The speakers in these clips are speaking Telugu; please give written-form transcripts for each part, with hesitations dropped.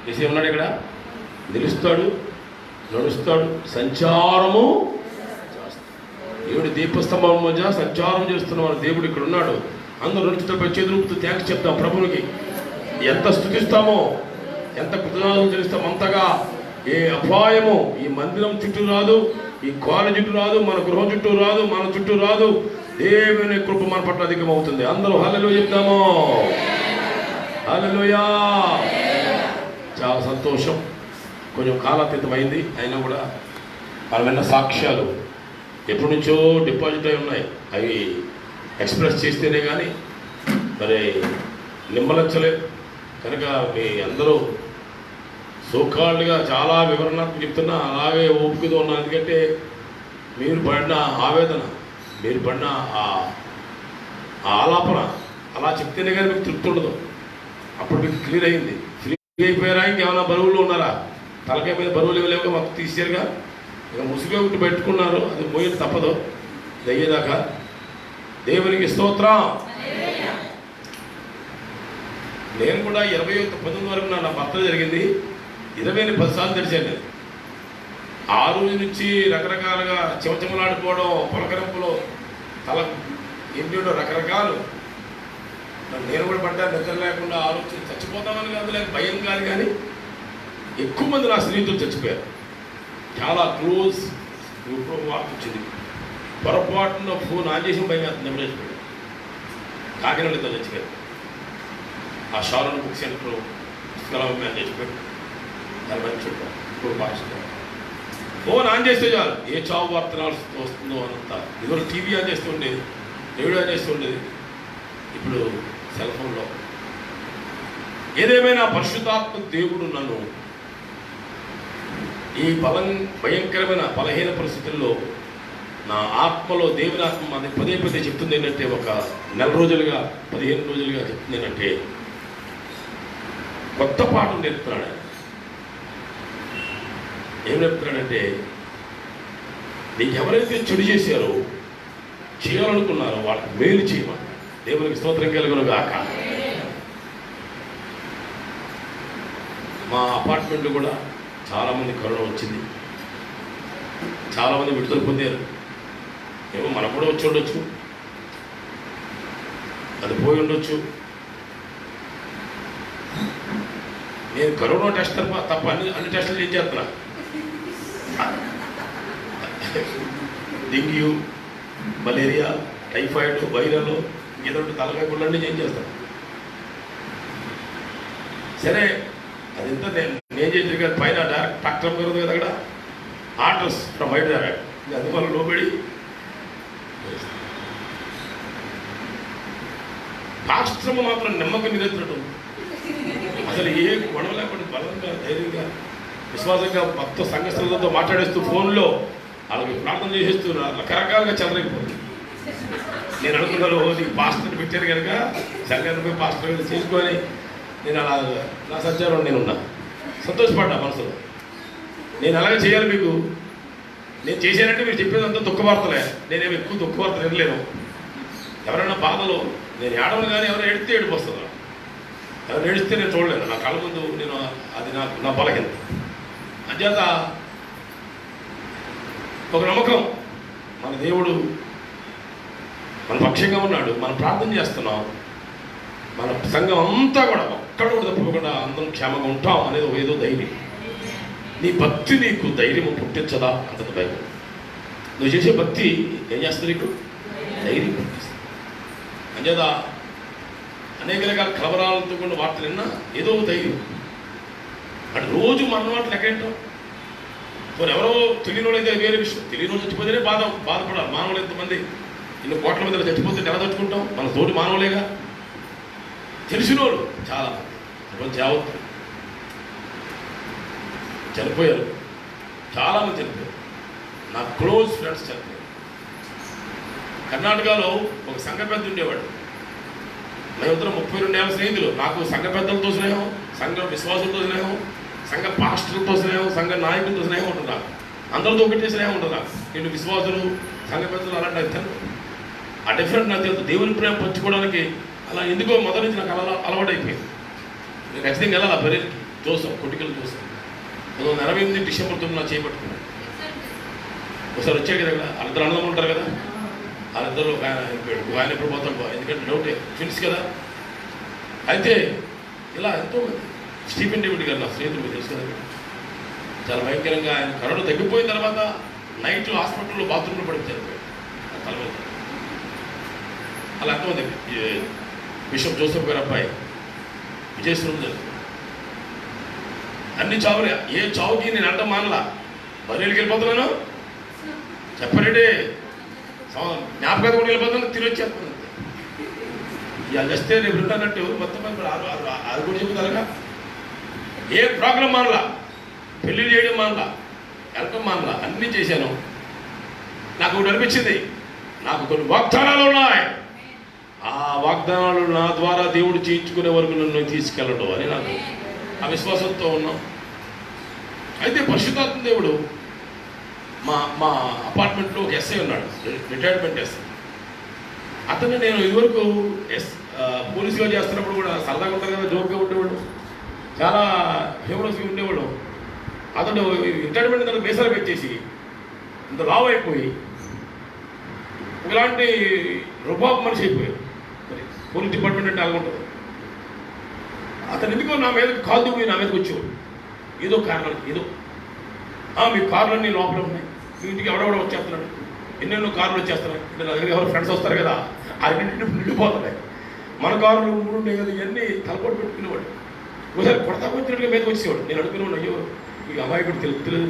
యేసు ఉన్నాడు ఇక్కడ, నిలుస్తాడు, నడుస్తాడు, సంచారము చేస్తాడు. దేవుడి దీపస్తంభం మధ్య సంచారం చేస్తున్న వాడు దేవుడు ఇక్కడ ఉన్నాడు. అందరూ నడుచుతూ చేతులుపుతూ థ్యాంక్స్ చెప్తాం ప్రభువుకి. ఎంత స్తుతిస్తామో, ఎంత కృతజ్ఞతలు చెల్లిస్తామో అంతగా ఏ అపాయము ఈ మందిరం చుట్టూ రాదు, ఈ కాలేజ్ చుట్టూ రాదు, మన గృహం చుట్టూ రాదు, మన చుట్టూ రాదు. దేవుని కృప మన పట్ల అధికమవుతుంది. అందరూ హల్లెలూయా చెప్తాము. హల్లెలూయా. చాలా సంతోషం. కొంచెం కాలాతీతమైంది అయినా కూడా మనం విన్న సాక్ష్యాలు ఎప్పటి నుంచో డిపాజిట్ అయి ఉన్నాయి. అవి ఎక్స్ప్రెస్ చేస్తేనే కానీ మరి నిమ్మలించలేదు. కనుక మీ అందరూ సోకాళ్ళుగా చాలా వివరణాత్మక చెప్తున్నా అలాగే ఓపికతో ఉన్నా. ఎందుకంటే మీరు పడిన ఆవేదన, మీరు పడిన ఆ ఆలాపన అలా చెప్తేనే కానీ మీకు తృప్తి ఉండదు. అప్పుడు మీకు క్లియర్ అయింది. ఫ్రీ అయిపోయారా? ఇంకేమైనా బరువులు ఉన్నారా? తలకాయ మీద బరువులు ఇవ్వలేవుగా మాకు తీసారుగా. ఇక ముసుగు ఒకటి పెట్టుకున్నారు, అది మోయడం తప్పదు దయ్యేదాకా. దేవునికి స్తోత్రం. నేను కూడా 19 వరకు నా భర్త జరిగింది. 20 10 సార్లు తెరిచాను నేను. ఆ రోజు నుంచి రకరకాలుగా చెమచెమలాడిపోవడం, పులకరింపులు, తల ఏంటో రకరకాలు. నేను కూడా పడ్డాను. నిద్ర లేకుండా ఆలోచన చచ్చిపోతామని కాదు, లేక భయం కాదు. కానీ ఎక్కువ మంది నా స్నేహితులు చచ్చిపోయారు. చాలా క్లోజ్. వార్త వచ్చింది, పొరపాటున ఫోన్ ఆన్ చేసి భయం అవుతుంది. నెమ్మదిపోయాడు. కాకినాడ ఇద్దరు చచ్చిపోయారు. ఆ షారోన్ బుక్ సెంటర్ పుస్తకాలు మేము చచ్చిపోయాడు. దాని మంచి చెప్పారు. ఇప్పుడు భాష ఫోన్ ఆన్ చేస్తే చాలు ఏ చావు వార్త వస్తుందో అనంత. ఇదివరకు టీవీ ఆన్ చేస్తూ ఉండేది, రేడియో ఆన్ చేస్తూ ఉండేది. ఇప్పుడు సెల్ ఫోన్లో. ఏదేమైనా పరిశుద్ధాత్మ దేవుడు నన్ను ఈ భయంకరమైన బలహీన పరిస్థితుల్లో నా ఆత్మలో దేవుని ఆత్మ అది పదే పదే చెప్తుంది ఏంటంటే, ఒక 4 రోజులుగా 15 రోజులుగా చెప్తుంది ఏంటంటే, కొత్త పాఠం నేర్పుతున్నాడు. ఏం నేర్పుతున్నాడంటే, నీకు ఎవరైతే చెడు చేశారో, చేయాలనుకున్నారో వాళ్ళకి మేలు చేయమని. దేవునికి స్తోత్రం కలుగును గాక. మా అపార్ట్మెంట్లో కూడా చాలామంది కరోనా వచ్చింది. చాలామంది విడుదల పొందారు. ఏమో మనకు కూడా వచ్చి ఉండొచ్చు, అది పోయి ఉండొచ్చు. నేను కరోనా టెస్ట్ తప్ప అన్ని టెస్టులు ఏం చేస్తున్నా. డెంగ్యూ, మలేరియా, టైఫాయిడ్, వైరల్, ఏదో తలకాయ గుళ్ళన్నీ ఏం చేస్తాను. సరే అదంతా నేను చేసిన కదా. పైన డైరెక్ట్ డాక్టర్ పేరు కదా అక్కడ, ఆర్డర్స్ ఫ్రమ్ హైదరాబాద్. అందువల్ల లోబడి పాస్టర్ మాత్రం నమ్మకం నిరంతరం. అసలు ఏ గొడవ లేకుండా బలంగా, ధైర్యంగా, విశ్వాసంగా మొత్తం సంఘస్థులతో మాట్లాడేస్తూ ఫోన్లో వాళ్ళకి ప్రార్థన చేసేస్తూ రకరకాలుగా చెలరైపోతుంది. నేను అనుకున్నాను, నీకు పాస్టర్ని పెట్టాను కనుక సంఘాన్ని పోయి పాస్టర్ చేసుకొని నేను అలా నా సంచారం నేనున్నా. సంతోషపడ్డా మనసులో. నేను అలాగే చేయాలి. మీకు నేను చేశానంటే మీరు చెప్పేదంతా దుఃఖ వార్తలే. నేనేమి ఎక్కువ దుఃఖ వార్తలు వినలేను. ఎవరైనా బాధలో నేను ఏడవను, కానీ ఎవరైనా ఏడితే ఏడుపు వస్తుంది. ఎవరైనా ఏడిస్తే నేను చూడలేను. నా కళ్ళ ముందు నేను అది నా బలహీన. అంచేత ఒక నమ్మకం, మన దేవుడు మన పక్షంగా ఉన్నాడు. మనం ప్రార్థన చేస్తున్నాం. మన సంఘం అంతా కూడా ఒక్కడ కూడా తప్పకుండా అందరం క్షేమంగా ఉంటాం అనేది ఏదో ధైర్యం. నీ భక్తి నీకు ధైర్యం పుట్టించదా అంతది బైబిల్. నువ్వు చేసే భక్తి ఏం చేస్తుంది? నీకు ధైర్యం పుట్టిస్తుంది. అంచేత అనేక రకాల కలవరాలతో కూడా వార్తలు విన్నా ఏదో ధైర్యం. అంటే రోజు మన వాటిని ఎక్కడేంటాం. కొన్ని ఎవరో తెలియని వాళ్ళు అయితే వేరే విషయం. తెలియని వాళ్ళు చచ్చిపోతేనే బాధపడాలి. మానవులు ఎంతమంది ఇన్ని కోట్ల మందిలో చచ్చిపోతే ఎలా తట్టుకుంటాం? మన తోటి మానవులేగా. తెలిసిన వాళ్ళు చాలా జాగ్రత్త చనిపోయారు. చాలామంది చనిపోయారు. నా క్లోజ్ ఫ్రెండ్స్ చనిపోయారు. కర్ణాటకలో ఒక సంఘ పెద్ద ఉండేవాడు. మేమిద్దరం 32 ఏళ్ళ స్నేహితులు. నాకు సంఘ పెద్దలతో స్నేహం, సంఘ విశ్వాసులతో స్నేహం, సంఘ పాస్టర్లతో స్నేహం, సంఘ నాయకులతో స్నేహం ఉంటుంది నాకు. అందరితో ఒకటే స్నేహం ఉంటుంది నాకు. నేను విశ్వాసులు, సంఘ పెద్దలు అలాంటి అయితే ఆ డిఫరెంట్ నాకు తెలుసు. దేవుని ప్రేమ పంచుకోవడానికి అలా ఎందుకో మొదటి నుంచి నాకు అలా అలవాటు అయిపోయింది. నేను ఖచ్చితంగా వెళ్ళాలి ఆ పర్యటనకి. జోసఫ్, కొట్టికలు జోసఫ్ 1948 డిసెంబర్ 9 చేపట్టుకున్నాడు. ఒకసారి వచ్చాడు కదా, వాళ్ళిద్దరు అన్నదమ్ములు ఉంటారు కదా, వాళ్ళిద్దరు ఒక ఆయన అయిపోయాడు. ఆయన ఎప్పుడు పోతాడు, ఎందుకంటే డౌటే, ట్విన్స్ కదా. అయితే ఇలా ఎంతోమంది, స్టీఫెన్ డేవిడ్ గారు నా స్నేహితుడు, మీకు తెలుసు కదా, చాలా భయంకరంగా ఆయన కరోనా తగ్గిపోయిన తర్వాత నైట్ హాస్పిటల్లో బాత్రూంలో పడిపోయారు తల మీద. అలా ఎంతోమంది, బిషప్ జోసెఫ్ గారు అబ్బాయి విజయశ్వరం జరుగుతుంది. అన్ని చావులే, ఏ చావుకి నేను అంట మానలా, బరేళ్ళకి వెళ్ళిపోతున్నాను చెప్పండి, జ్ఞాపకాలు కూడా వెళ్ళిపోతున్నాను, తిరిగి వచ్చేస్తాను. ఇవాళ వస్తే రేపు ఉంటానంటూ మొత్తం అది కూడా చెబుతారుగా. ఏ ప్రోగ్రాం మానలా, పెళ్లి చేయడం మానలా, వెళ్ళటం మానలా, అన్నీ చేశాను. నాకు ఒకటి అనిపించింది, నాకు కొన్ని వాగ్దానాలు ఉన్నాయి, ఆ వాగ్దానాలు నా ద్వారా దేవుడు చేయించుకునే వరకు నన్ను తీసుకెళ్ళడం అని నాకు ఆ విశ్వాసంతో ఉన్నాం. అయితే పరిశుద్ధాత్మ దేవుడు మా అపార్ట్మెంట్లో ఒక ఎస్ఐ ఉన్నాడు, రిటైర్మెంట్ ఎస్ఐ. అతను నేను ఇదివరకు పోలీసుగా చేస్తున్నప్పుడు కూడా సరదాగా ఉంటారు కదా, జోక్గా ఉండేవాడు, చాలా హ్యూమరస్గా ఉండేవాడు. అతను రిటైర్మెంట్ తర్వాత మీసాలు పెట్టేసి ఇంత లావు అయిపోయి ఇలాంటి రుబాబు మనిషి అయిపోయాడు. మరి పోలీస్ డిపార్ట్మెంట్ అంటే అలా ఉంటుంది. అతను ఎందుకో నా మీదకి కాదు పోయి నా మీదకి వచ్చేవాడు, ఏదో కారణం, ఏదో మీ కార్లన్నీ లోపల ఉన్నాయి, మీ ఇంటికి ఎవడెవడో వచ్చేస్తున్నాడు, ఎన్నెన్నో కార్లు వచ్చేస్తున్నాయి, నా దగ్గరికి ఎవరు ఫ్రెండ్స్ వస్తారు కదా, అవి నిండిపోతున్నాయి, మన కార్లు మూడు ఉన్నాయి కదా, ఇవన్నీ తలపోటు పెట్టుకునేవాడు. ఒకసారి కొడతా వచ్చినట్టుగా మీదకి వచ్చేవాడు. నేను అనుకునేవాడు, అయ్యో ఈ అమాయకుడు తెలుపుతుంది,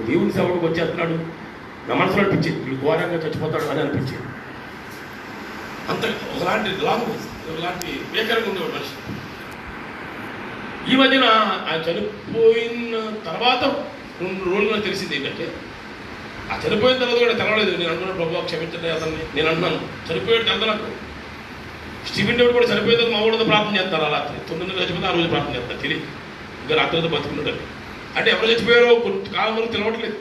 దేవుని సేవకు వచ్చేస్తున్నాడు, నా మనసులో అనిపించింది వీళ్ళు ఘోరంగా చచ్చిపోతాడు అని అనిపించింది. అంత ఒకలాంటి లాంగ్వేజ్, ఒకలాంటి వేకరంగా ఉండేవాడు మనిషి. ఈ మధ్యన ఆయన చనిపోయిన తర్వాత 2 రోజులు నాకు తెలిసింది ఏంటంటే, ఆ చనిపోయిన తర్వాత కూడా తెలవలేదు. నేను అనుకున్నాను, ప్రభు క్షమించండి అతన్ని, నేను అన్నాను, చనిపోయాడు తెలదు నాకు. స్టీఫెన్ డేవిడ్ కూడా చనిపోయిన తర్వాత మా ఊళ్ళో ప్రార్థన చేస్తారు, ఆ రాత్రి 9 చచ్చిపోతే ఆ రోజు ప్రార్థన చేస్తారు, తెలియదు ఇంకా రాత్రి బతుకున్నాడు. అంటే ఎవరు చచ్చిపోయారో కొంత కాలం వరకు తెలవట్లేదు,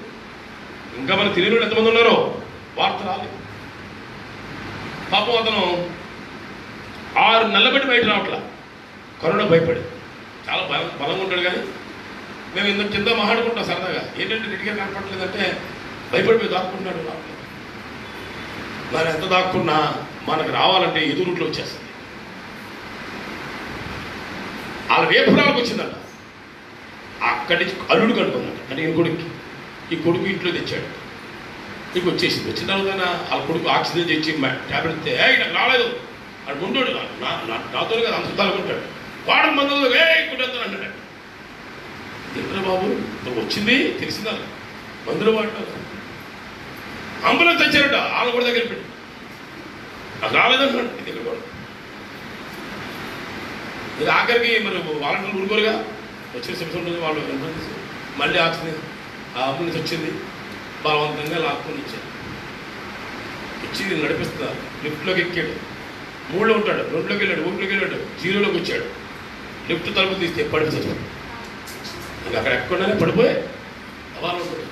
ఇంకా మనకు తెలియని ఎంతమంది ఉన్నారో వార్త రాలేదు. పాపం అతను 6 నెలల బట్టి బయట రావట్లా, కరోనా భయపడి చాలా బలంగా ఉంటాడు. కానీ మేము ఇంత కింద మాట్లాడుకుంటాం సరదాగా, ఏంటంటే నీటిగా కనపడలేదంటే భయపడిపోయి దాక్కుంటున్నాడు. రావట్లేదు. మరి ఎంత దాక్కున్నా మనకు రావాలంటే ఎదురుట్లో వచ్చేస్తుంది. వాళ్ళ వేపురాలకు వచ్చిందంట, అక్కడి నుంచి అల్లుడు కనుకుందంట. అంటే ఈ కొడుకు ఇంట్లో తెచ్చాడు, నీకు వచ్చేసింది. వచ్చిన తర్వాత వాళ్ళ కొడుకు ఆక్సిజన్ తెచ్చి ట్యాబ్లెట్ ఇస్తే నాకు రాలేదు అని ఉండోడు, నాతో కదా అంత తలుకుంటాడు, వాడు మందులు కొట్టేస్తాను అంటాడు. ఎందుకు బాబు వచ్చింది తెలిసిందా, మందులు వాడతారు. అంబులెన్స్ తెచ్చారట, వాళ్ళు కూడా దగ్గర పెట్టి నాకు రాలేదంటున్నాడు. నీ దగ్గర కూడా ఇది ఆఖరికి మరి వాలంటీర్లు ఊరుకోరుగా, వచ్చిన సిమ్సన్ వాళ్ళు మళ్ళీ ఆక్సిజన్ ఆ అంబులెన్స్ వచ్చింది, బలవంతంగా లాక్కొని ఇచ్చారు. ఇచ్చి నడిపిస్తున్నారు. లిఫ్ట్లోకి ఎక్కాడు, 3లో ఉంటాడు, 2లోకి వెళ్ళాడు, 1లోకి వెళ్ళాడు, 0లోకి వచ్చాడు. లిఫ్ట్ తలుపు తీస్తే పడిపోతాడు. ఇంకా అక్కడ ఎక్కడనే పడిపోయి అవాలు ఉంటాడు.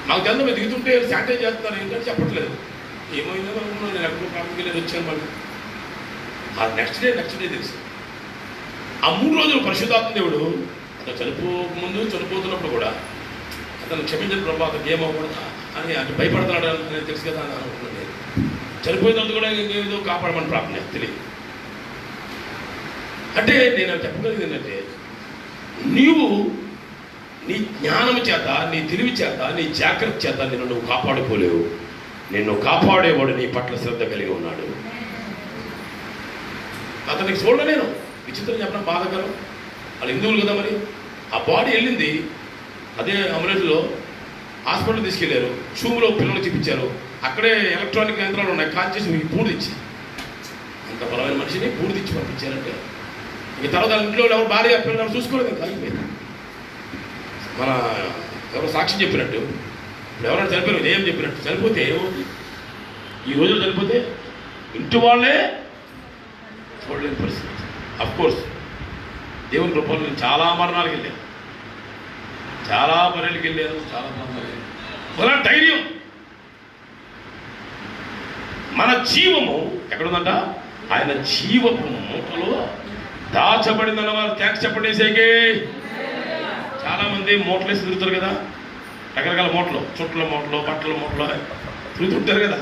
నాకు తెలుసు మీరు దిగుతుంటే శానిటైజ్ చేస్తున్నారు ఏంటని చెప్పట్లేదు. ఏమైందో నేను ఎక్కడో ప్రాబ్లంకి వెళ్ళి వచ్చాను. మళ్ళీ ఆ నెక్స్ట్ డే తెలుసు. ఆ 3 రోజులు పరిశుద్ధాత్మ దేవుడు అతను చనిపోతున్నప్పుడు కూడా అతను క్షమించిన ప్రభావ అతను ఏమవ్వకూడదు అని అంటే భయపడుతున్నాడు అని తెలుసు కదా అని అనుకున్నాను. నేను చనిపోయిన తర్వాత కూడా ఏదో కాపాడమని ప్రార్థన తెలియదు. అంటే నేను చెప్పగలిగింది ఏంటంటే, నీవు నీ జ్ఞానం చేత, నీ తెలివి చేత, నీ జాగ్రత్త చేత నువ్వు కాపాడుకోలేవు. నిన్ను కాపాడేవాడు నీ పట్ల శ్రద్ధ కలిగి ఉన్నాడు. అతనికి చూడలేను, విచిత్రం చెప్పడం బాధకరం. వాళ్ళు హిందువులు కదా, మరి ఆ బాడీ వెళ్ళింది అదే అంబులెన్స్లో హాస్పిటల్ తీసుకెళ్లారు. షూలో పిల్లలు చూపించారు, అక్కడే ఎలక్ట్రానిక్ యంత్రాలు ఉన్నాయి, కాల్ చేసి బూడిదిచ్చి, అంత బలమైన మనిషిని బూడిదిచ్చి పంపించారంటే ఇక తర్వాత ఇంట్లో ఎవరు భార్య పిల్లలు చూసుకోలేదు. ఇంకా అయిపోయింది. మన ఎవరు సాక్షి చెప్పినట్టు, ఇప్పుడు ఎవరైనా చనిపోయిన ఏం చెప్పినట్టు, చనిపోతే ఏమవుతుంది, ఈ రోజులు చనిపోతే ఇంటి వాళ్ళే చూడలేని పరిస్థితి. అఫ్కోర్స్ దేవుని కృపలో నేను చాలా మరణాలకు వెళ్ళాను, చాలా బర్రెలకు వెళ్ళాను, చాలా ప్రాంతాలు. ధైర్యం, మన జీవము ఎక్కడుందంట, ఆయన జీవపు మూటలో దాచబడిందన్న వారు థ్యాంక్స్ చెప్పండి యేసయ్యకి. చాలా మంది మూటలేసి తిరుగుతారు కదా, రకరకాల మూటలు, చుట్టల మూటలు, బట్టల మూటలు తిరుగుతుంటారు కదా.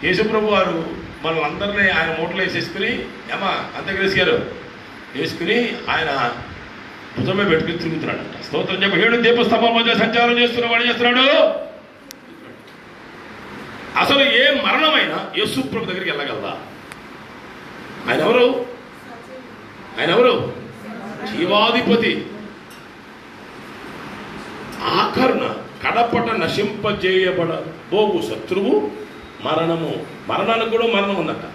యేసుప్రభు వారు మనల్ని అందరినీ ఆయన మూటలు వేసేసుకుని ఏమా అంత్యక్రియ గారు వేసుకుని ఆయన భుజమే పెట్టుకుని తిరుగుతున్నాడంట. స్తోత్రం చెప్పి 7 దీపస్తంభం మధ్య సంచారం చేస్తున్న వాడు చేస్తున్నాడు. అసలు ఏ మరణమైనా యేసుప్రభు దగ్గరికి వెళ్ళగలదా? ఆయన ఎవరు? ఆయన ఎవరు? జీవాధిపతి. ఆఖరున కడపట నశింపజేయబడబోగు శత్రువు మరణము. మరణానికి కూడా మరణం ఉందట,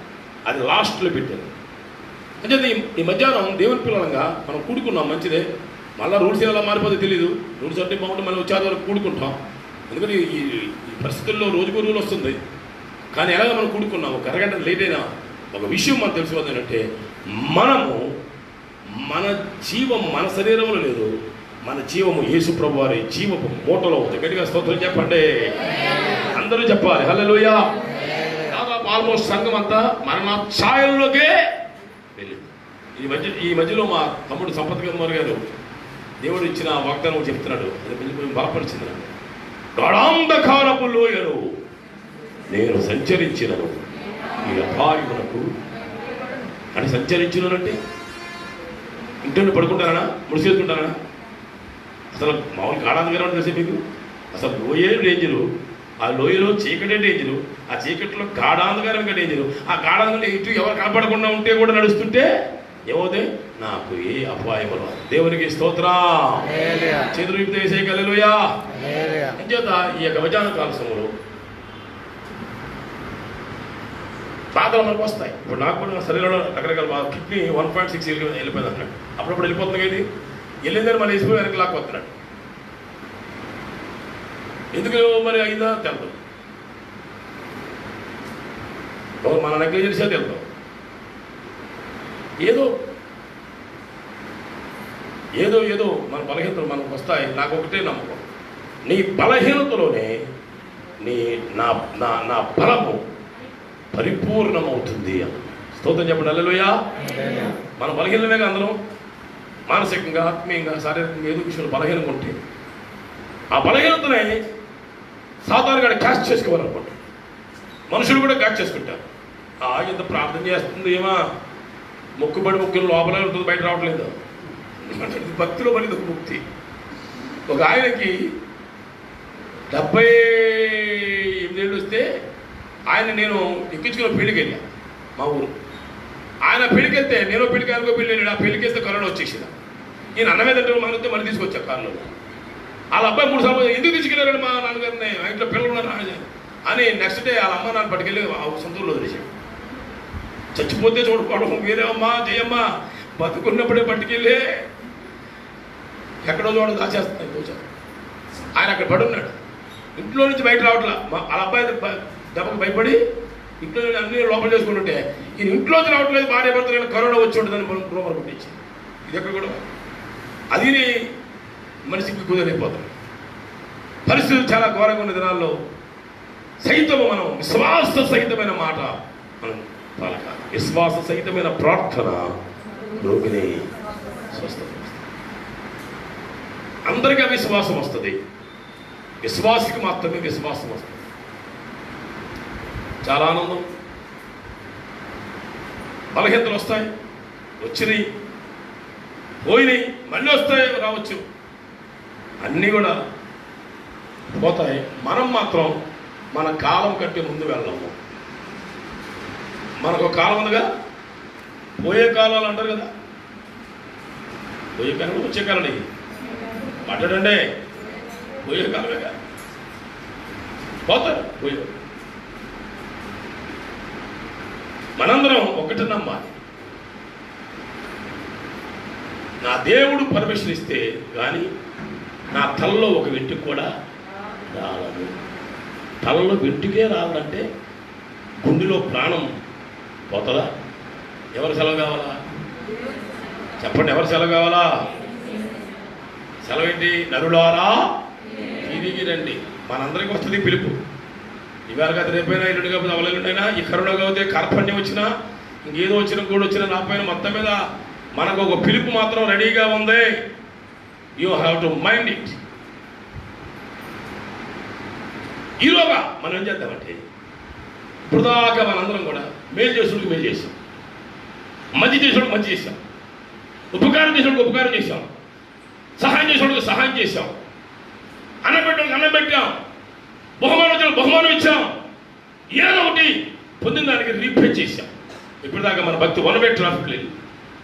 అది లాస్ట్లో పెట్టారు. అంటే ఈ మధ్యాహ్నం దేవుని పిల్లలంగా మనం కూడుకున్నాం, మంచిదే. మళ్ళీ రూల్స్ ఎలా మారిపోతే తెలియదు. రూల్స్ అంటే బాగుంటే మనం వచ్చే వరకు కూడుకుంటాం. ఎందుకని ఈ పరిస్థితుల్లో రోజుకు రూల్ వస్తుంది. కానీ ఎలాగ మనం కూడుకున్నాం, ఒక అరగంట లేట్ అయినా ఒక విషయం మనం తెలిసిపోతుంది ఏంటంటే, మనము మన జీవం మన శరీరంలో లేదు, మన జీవము యేసుప్రభు వారి జీవపు మూటలో ఉంది. గట్టిగా స్తోత్రం చెప్పండి, అందరూ చెప్పాలి హల్లెలూయా. దాదాపు ఆల్మోస్ట్ సంఘం అంతా మరణ ఛాయల్లోకే వెళ్ళింది. ఈ మధ్యలో మా తమ్ముడు సంపత్ కుమార్ గారు దేవుడు ఇచ్చిన వాగ్దానం చెప్తున్నాడు, అది కొంచెం బలపరిచింది. గాఢాంధకారపు లోయను నేను సంచరించినను ఈ అపాయమునకు అని. సంచరించినంటే ఇంట్లో పడుకుంటానా, ముడిసేసుకుంటానా? అసలు మామూలు గాఢాంధకారం తెలిసే మీకు? అసలు లోయే డేంజరు, ఆ లోయలో చీకటే డేంజరు, ఆ చీకట్లో గాఢాంధకారంగా డేంజరు. ఆ గాఢాంధకారం ఇటు ఎవరు కనపడకుండా ఉంటే కూడా నడుస్తుంటే ఏమవుతే నాకు ఏ అపాయం రాదు. దేవునికి స్తోత్రం. చేతులు వేసే హల్లెలూయా. అంచేత ఈ యొక్క మధ్యాహ్న కాల సమయంలో బాధలు మనకు వస్తాయి. ఇప్పుడు నాకు కూడా శరీరంలో రకరకాల కిడ్నీ 1.6 వెళ్ళిపోయింది అన్నాడు. అప్పుడప్పుడు వెళ్ళిపోతుంది కదా, వెళ్ళిందని మళ్ళీ వేసిపోయి వెనక్కి లాక్కొస్తున్నాడు. ఎందుకు మరి అయిందా తెలదు, మన నెగ్లిజెన్సే తెలుద్దాం. ఏదో మన బలహీనతలు మనకు వస్తాయి. నాకు ఒకటే నమ్మకం, నీ బలహీనతలోనే నా బలము పరిపూర్ణమవుతుంది అని. స్తోత్రం చెప్పండి హల్లెలూయా. మన బలహీనమే అందరం మానసికంగా, ఆత్మీయంగా, శారీరకంగా ఏదో విషయంలో బలహీనంగా ఉంటే ఆ బలహీనతనే సాతాను గారు క్యాచ్ చేసుకోవాలనుకుంటారు. మనుషులు కూడా క్యాచ్ చేసుకుంటారు. ఇంత ప్రార్థన చేస్తుంది ఏమా, మొక్కుబడి లోపలే ఉంటుంది, బయట రావట్లేదు. భక్తిలో పడింది ఒక ముక్తి. ఒక ఆయనకి 78 ఏళ్ళు వస్తే నేను ఎక్కించుకున్న పెళ్ళికి వెళ్ళా మా ఊరు. ఆయన పెళ్ళికి వెళ్తే నేను పెళ్ళికి అనుకో పెళ్ళి వెళ్ళాడు. ఆ పెళ్ళికి వెళ్తే కరోనా వచ్చేసింది. ఈయన అన్నమే తింటారు మనతో మళ్ళీ తీసుకొచ్చా కారులో. వాళ్ళ అబ్బాయి 3 సార్లు ఎందుకు తీసుకెళ్ళారండి మా నాన్నగారిని, మా ఇంట్లో పిల్లలు ఉన్నారు అని నెక్స్ట్ డే వాళ్ళ అమ్మ నాన్న పట్టుకెళ్ళి సొంతూరులో వదిలేశాడు. చచ్చిపోతే చూడుకోవడం వేరే అమ్మా జయమ్మా, బతుకున్నప్పుడే పట్టుకెళ్ళి ఎక్కడో చూడ దాచేస్తున్నాయి కూర్చొని. ఆయన అక్కడ పడి ఉన్నాడు, ఇంట్లో నుంచి బయట రావట్లా. వాళ్ళ అబ్బాయి దెబ్బకు భయపడి ఇంట్లో అన్ని లోపల చేసుకుంటుంటే ఈయన ఇంట్లోంచి రావట్లేదు, భార్య భర్తలు కరోనా వచ్చి ఉంటుందని రూమర్ పుట్టించి. ఇది ఎక్కడ కూడా అది మనిషికి కుదరైపోతాం. పరిస్థితులు చాలా ఘోరంగా ఉన్న దినాల్లో సైతము మనం విశ్వాస సహితమైన మాట మనం పలకాలి. విశ్వాస సహితమైన ప్రార్థన రోగిని స్వస్థపరుస్తుంది. అందరికీ విశ్వాసం వస్తుంది, విశ్వాసికి మాత్రమే విశ్వాసం వస్తుంది. చాలా ఆనందం. బలహీనతలు వస్తాయి, వచ్చినాయి, పోయినాయి, మళ్ళీ వస్తాయి, రావచ్చు, అన్నీ కూడా పోతాయి. మనం మాత్రం మన కాలం కంటే ముందు వెళ్ళము. మనకు ఒక కాలం ఉందిగా, పోయే కాలాలు అంటారు కదా, పోయే కాలం వచ్చే కాలం మాట్లాడండి. పోయే కాలమేగా, పోతారు పోయే. మనందరం ఒకటి నమ్మాలి, నా దేవుడు పర్మిషన్ ఇస్తే కానీ నా తలలో ఒక వెంట్రుక కూడా రాలదు. తలలో వెంట్రుకే రాలంటే గుండెలో ప్రాణం పోతుందా? ఎవరు సెలవు కావాలా చెప్పండి, ఎవరు సెలవు కావాలా? సెలవు ఏంటి? నరులారా తిరిగి రండి. మనందరికీ వస్తుంది పిలుపు. ఇవాళ కాదు రేపైనా, ఎల్లుండి కాకపోతే అవలెల్లుండైనా, ఈ కరోనా కాకపోతే కార్పణ్యం వచ్చినా, ఇంకేదో వచ్చినా కూడా వచ్చినా, నా పైన మొత్తం మీద మనకు ఒక పిలుపు మాత్రం రెడీగా ఉంది. You have to mind it. ఈలోగా మనం ఏం చేద్దామంటే ఇప్పుడు దాకా మనందరం కూడా మేలు చేసుడికి మేలు చేసాం, మంచి చేసేవాడికి మంచి చేసాం, ఉపకారం చేసేవాడికి ఉపకారం చేసాం, సహాయం చేసేవాడికి సహాయం చేసాం, అన్నం పెట్టడానికి అన్నం పెట్టాం, బహుమానం వచ్చాడు బహుమానం ఇచ్చాం, ఏదో ఒకటి పొందిన దానికి రీపే చేశాం. ఇప్పుడు దాకా మన భక్తి వన్ వే ట్రాఫిక్ లేదు.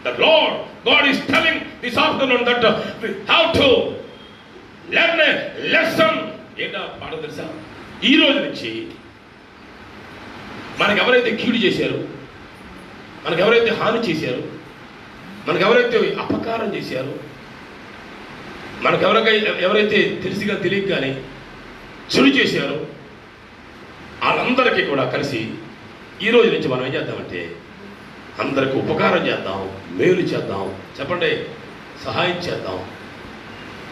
The Lord God is telling this afternoon that we have to learn a lesson. ఏంటా పాట తెలుసా? ఈ రోజు నుంచి మనకు ఎవరైతే కీడు చేశారో, మనకు ఎవరైతే హాని చేశారో, మనకు ఎవరైతే అపకారం చేశారో, మనకు ఎవరైతే తెలిసిగా తెలియగానే చెడు చేశారో వాళ్ళందరికీ కూడా కలిసి ఈ రోజు నుంచి మనం ఏం చేద్దామంటే అందరికీ ఉపకారం చేద్దాం, మేలు చేద్దాం, చెప్పండి, సహాయం చేద్దాం,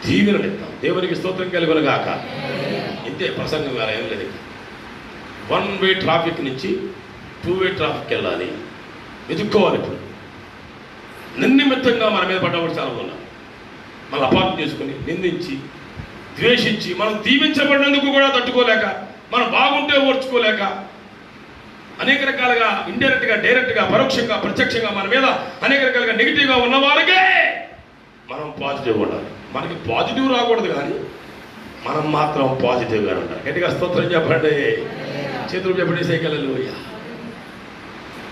దీవెనలు ఇద్దాం. దేవునికి స్తోత్రం కలుగునుగాక. ఇంతే ప్రసంగం, వేరే ఏం లేదు. వన్ వే ట్రాఫిక్ నుంచి టూ వే ట్రాఫిక్ వెళ్ళాలి, వెతుక్కోవాలి. ఇప్పుడు నిర్నిమిత్తంగా మన మీద పడ్డవాడు చాలా ఉన్నారు. మనం అపార్థం చేసుకుని నిందించి ద్వేషించి మనం దీవించబడినందుకు కూడా తట్టుకోలేక, మనం బాగుంటే ఓర్చుకోలేక, అనేక రకాలుగా ఇండైరెక్ట్గా డైరెక్ట్గా పరోక్షంగా ప్రత్యక్షంగా మన మీద అనేక రకాలుగా నెగిటివ్గా ఉన్న వారికే మనం పాజిటివ్ ఉండాలి. మనకి పాజిటివ్ రాకూడదు, కానీ మనం మాత్రం పాజిటివ్గా ఉండాలి. గట్టిగా స్తోత్రం చెప్పండి, చేతులు చెప్పండి, సైకిల్.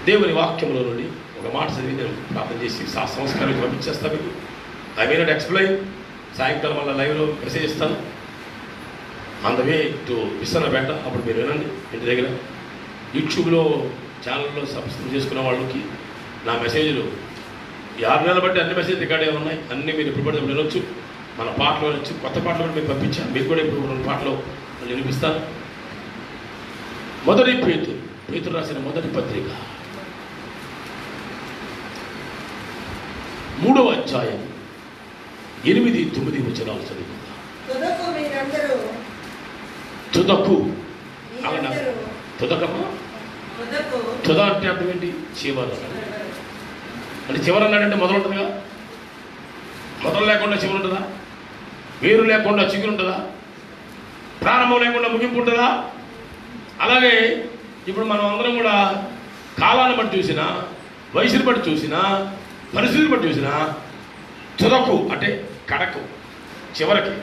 దేవుని వాక్యంలో నుండి ఒక మాట చదివి నేను ప్రార్థన చేసి సంస్కారం పంపించేస్తాను మీకు. I may not explain. సాయంకాలం వల్ల లైవ్లో మెసేజ్ ఇస్తాను. On the way to Visannapeta. అప్పుడు మీరు వినండి ఇంటి దగ్గర. యూట్యూబ్లో ఛానల్లో సబ్స్క్రైబ్ చేసుకున్న వాళ్ళకి నా మెసేజ్లు 6 నెలలు బట్టి అన్ని మెసేజ్ రికార్డే ఉన్నాయి. అన్నీ మీరు ఇప్పుడు పడితే వినొచ్చు. మన పాటలు వినొచ్చు. కొత్త పాటలు కూడా మీకు పంపించాను. మీకు కూడా ఇప్పుడు 2 పాటలు వినిపిస్తాను. మొదటి పేతురు రాసిన మొదటి పత్రిక 3వ అధ్యాయం 8-9 వచనాలు చదువుకుందాం. తుదకు తుదకమా? తుద అంటే అర్థం ఏంటి? చివర అంటే చివరి అన్నాడంటే మొదలు ఉంటుందిగా. మొదలు లేకుండా చివరి ఉంటుందా? వేరు లేకుండా చిగురు ఉంటుందా? ప్రారంభం లేకుండా ముగింపు ఉంటుందా? అలాగే ఇప్పుడు మనం అందరం కూడా కాలాన్ని బట్టి చూసినా, వయసుని బట్టి చూసినా, పరిస్థితిని బట్టి చూసినా తుదకు అంటే కడకు, చివరికి,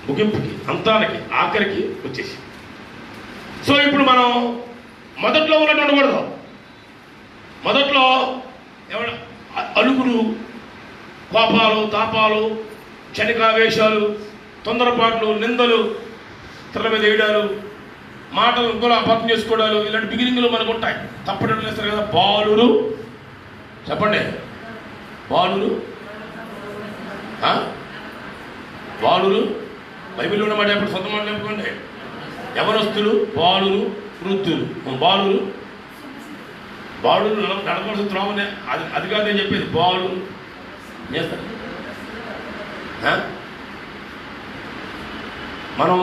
ముగింపుకి, అంతానికి, ఆఖరికి వచ్చేసి. సో ఇప్పుడు మనం మొదట్లో ఉన్నట్టు ఉండకూడదు. మొదట్లో అలుగులు, కోపాలు, తాపాలు, క్షణికావేశాలు, తొందరపాట్లు, నిందలు, తెల్ల మీద వేయడాలు, మాటలు ఇంకోలా అపార్థం చేసుకోవడాలు, ఇలాంటి బిగినింగ్లు మనకు ఉంటాయి. తప్పటం చేస్తారు కదా. బాలురు, చెప్పండి, బాలురు బాలురు బైబిల్లో ఉన్న మాట ఎప్పుడు సొంత మాట చెప్పుకోండి. యవనస్తులు, బాలురు, వృద్ధులు. బాలురు నడవలసిన త్రోవనే అది కాదు నేను చెప్పేది. బాలురు చేస్తారు. మనం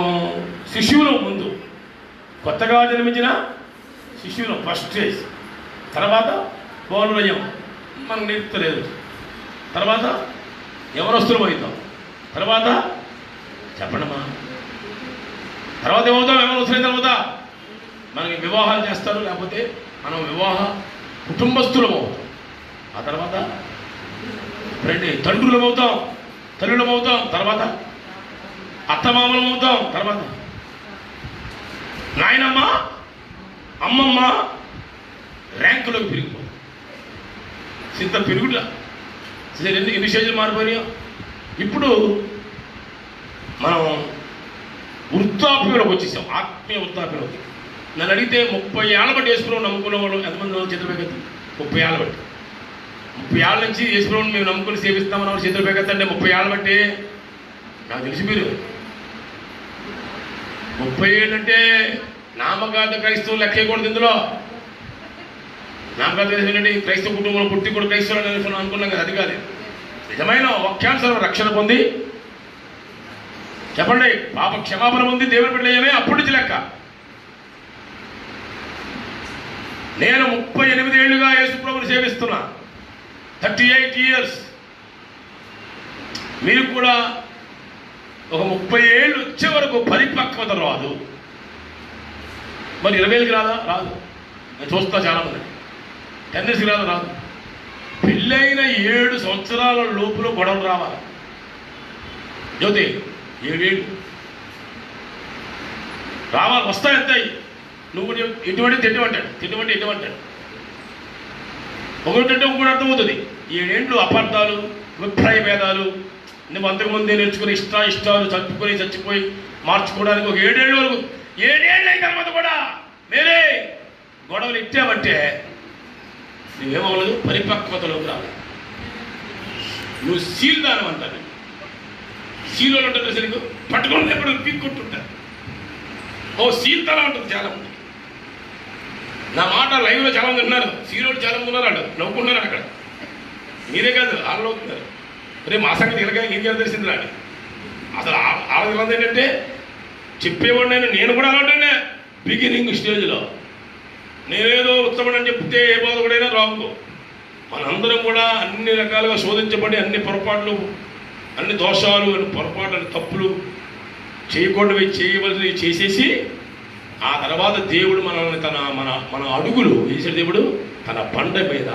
శిష్యులు ముందు కొత్తగా జన్మించిన శిష్యులు ఫస్ట్ స్టేజ్. తర్వాత బాలురయ్యాం, మనకు నేర్పుతలేదు. తర్వాత యవనస్తులు అవుతాం. తర్వాత చెప్పండమ్మా, తర్వాత ఏమవుతాం? యవనస్తులైన తర్వాత మనకి వివాహాలు చేస్తారు, లేకపోతే మనం వివాహ కుటుంబస్తులం అవుతాం. ఆ తర్వాత తండ్రులం అవుతాం, తల్లులం అవుతాం. తర్వాత అత్తమామలం అవుతాం. తర్వాత నాయనమ్మ, అమ్మమ్మ ర్యాంకులోకి పెరిగిపోతాం. ఇంత పెరుగుట ఎందుకు ఎన్ని స్టేజ్లు మారిపోయినాయో. ఇప్పుడు మనం వృద్ధాప్యంలోకి వచ్చేసాం, ఆత్మీయ వృద్ధాప్యంలోకి. నన్ను అడిగితే 30 ఏళ్ళ బట్టి యేసుప్రభువుని నమ్ముకున్న వాళ్ళు ఎంతమంది చేతులు పైకెత్తండి? 30 ఏళ్ళ బట్టి. 30 ఏళ్ళ నుంచి యేసుప్రభువుని మేము నమ్ముకుని సేవిస్తామని వాళ్ళు చేతులు పైకెత్తండి. 30 ఏళ్ళ బట్టి నాకు తెలిసి మీరు 30 ఏళ్ళంటే నామకార్థ క్రైస్తవులు లెక్కేయకూడదు. ఇందులో నామకార్థ ఏంటంటే క్రైస్తవ కుటుంబంలో పుట్టి కూడా క్రైస్తవులు అనుకున్నాం కదా. అది కాదు. నిజమైన వాక్యానుసారం రక్షణ పొంది, చెప్పండి, పాప క్షమాపణ పొంది దేవుని బిడ్డలయ్యమే అప్పటి నుంచి లెక్క. నేను 38 ఏళ్ళుగా యేసుప్రభువుని సేవిస్తున్నా. 38 years. మీరు కూడా ఒక 30 ఏళ్ళు వచ్చే వరకు పరిపక్వత రాదు. మరి 20 ఏళ్ళకి రాదా? రాదు. నేను చూస్తా చాలామంది. 10 yearsకి రాదు. పెళ్ళైన 7 సంవత్సరాల లోపల గొడవలు రావాలి. జ్యోతి 7 ఏళ్ళు రావాలి, వస్తాయి. అంతాయి. నువ్వు ఎటువంటి తిట్టమంటాడు. ఒకటంటే ఇంకోటి అర్థమవుతుంది. 7 ఏళ్ళు అపార్థాలు, అభిప్రాయ భేదాలు, నువ్వు అంతకుముందే నేర్చుకుని ఇష్టాలు చచ్చిపోయి మార్చుకోవడానికి ఒక 7 ఏళ్ళ వరకు 7 ఏళ్ళు అయిన తర్వాత కూడా మేరే గొడవలు ఇచ్చావంటే నువ్వేమవ్వలేదు, పరిపక్వతలోకి రావాలి. నువ్వు శీలదానం అంటాను. శీలలో ఉంటుంది సరిగ్గా పట్టుకొని ఎప్పుడు పీక్కుంటుంటారు. శీలతనం ఉంటుంది చాలా మంది. నా మాట లైవ్లో చాలా మంది ఉన్నారు. శీలోడు చాలా మంది ఉన్నారు. వాళ్ళు నవ్వుకుంటున్నారు అక్కడ. మీరే కాదు, వాళ్ళు నవ్వుతున్నారు. రేపు మా సంగతి ఇంకేం తెలిసింది రాని. అసలు ఆలోచన ఏంటంటే చెప్పేవాడిని నేను కూడా అలాంటి బిగినింగ్ స్టేజ్లో నేనేదో ఉత్తమని చెప్తే ఏ బాధకుడైనా రాముకో. మనందరం కూడా అన్ని రకాలుగా శోధించబడి అన్ని పొరపాట్లు, అన్ని దోషాలు, అన్ని పొరపాట్లు, అన్ని తప్పులు చేయకూడవి చేయవలసినవి చేసేసి ఆ తర్వాత దేవుడు మనల్ని మన అడుగులు వేసే దేవుడు తన బండ మీద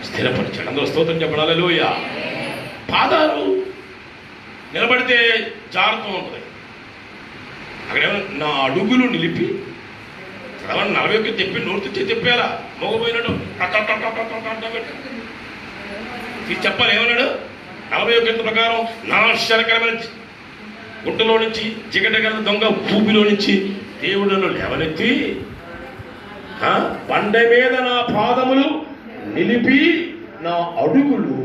స్థిరపరిచాడు. అందరూ స్తోత్రం చెప్పడం. హల్లెలూయా. పాదాలు నిలబడితే జారుతూ ఉంటుంది. అక్కడేమో నా అడుగులు నిలిపి 41 చెప్పి నోటితో చెప్పారా? మోగపోయినాడు చెప్పాలి. ఏమన్నాడు? 41 ప్రకారం నాశనకరమైన గుట్టలో నుంచి జిగటగల దొంగ ఊపిలో నుంచి దేవుడు నన్ను లేవనెత్తి బండ మీద నా పాదములు నిలిపి నా అడుగులు.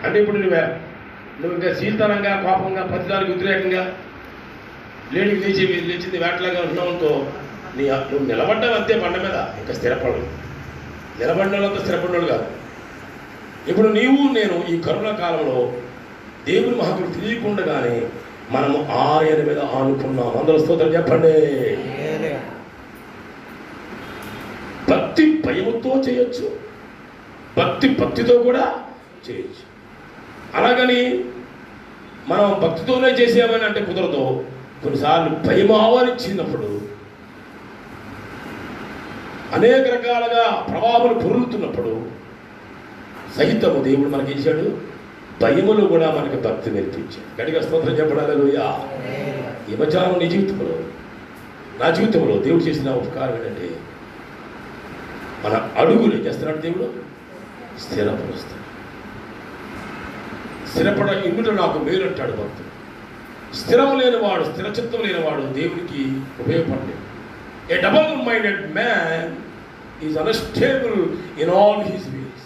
అంటే ఇప్పుడు నువ్వు ఇంకా శీతనంగా, కోపంగా, ప్రతిదానికి వ్యతిరేకంగా లేడికి లేచింది వేటలాగా ఉన్నావుతో నువ్వు నిలబడ్డావు అంతే బండ మీద. ఇంకా స్థిరపడవు. నిలబడిన వాళ్ళంతా స్థిరపడినోడు కాదు. ఇప్పుడు నేను ఈ కరోనా కాలంలో దేవుని మహకుడు తెలియకుండానే మనము ఆయన మీద ఆనుకున్నాం. అందరూ స్తోత్రం చెప్పండి. భక్తి భయముతో చేయొచ్చు, భక్తితో కూడా చేయొచ్చు. అలాగని మనం భక్తితోనే చేసామని అంటే కుదరదు. కొన్నిసార్లు భయం ఆవరించినప్పుడు అనేక రకాలుగా ప్రభావాలు పొరులుతున్నప్పుడు సహితము దేవుడు మనకి ఇచ్చాడు. భయములు కూడా మనకి భక్తి నేర్పించాడు. గట్టిగా స్తోత్రం చెప్పడాలి. హల్లెలూయా. ఈ మధ్యాహ్నం నీ జీవితంలో, నా జీవితంలో దేవుడు చేసిన ఉపకారం ఏంటంటే మన అడుగులు ఏం చేస్తున్నాడు? దేవుడు స్థిరపరుస్తాడు. స్థిరపడ ఇందులో నాకు మేలు అంటాడు భక్తుడు. స్థిరం లేనివాడు, స్థిరచిత్తం లేనివాడు దేవునికి ఉపయోగపడలేదు. A double minded man is unstable in all his ways.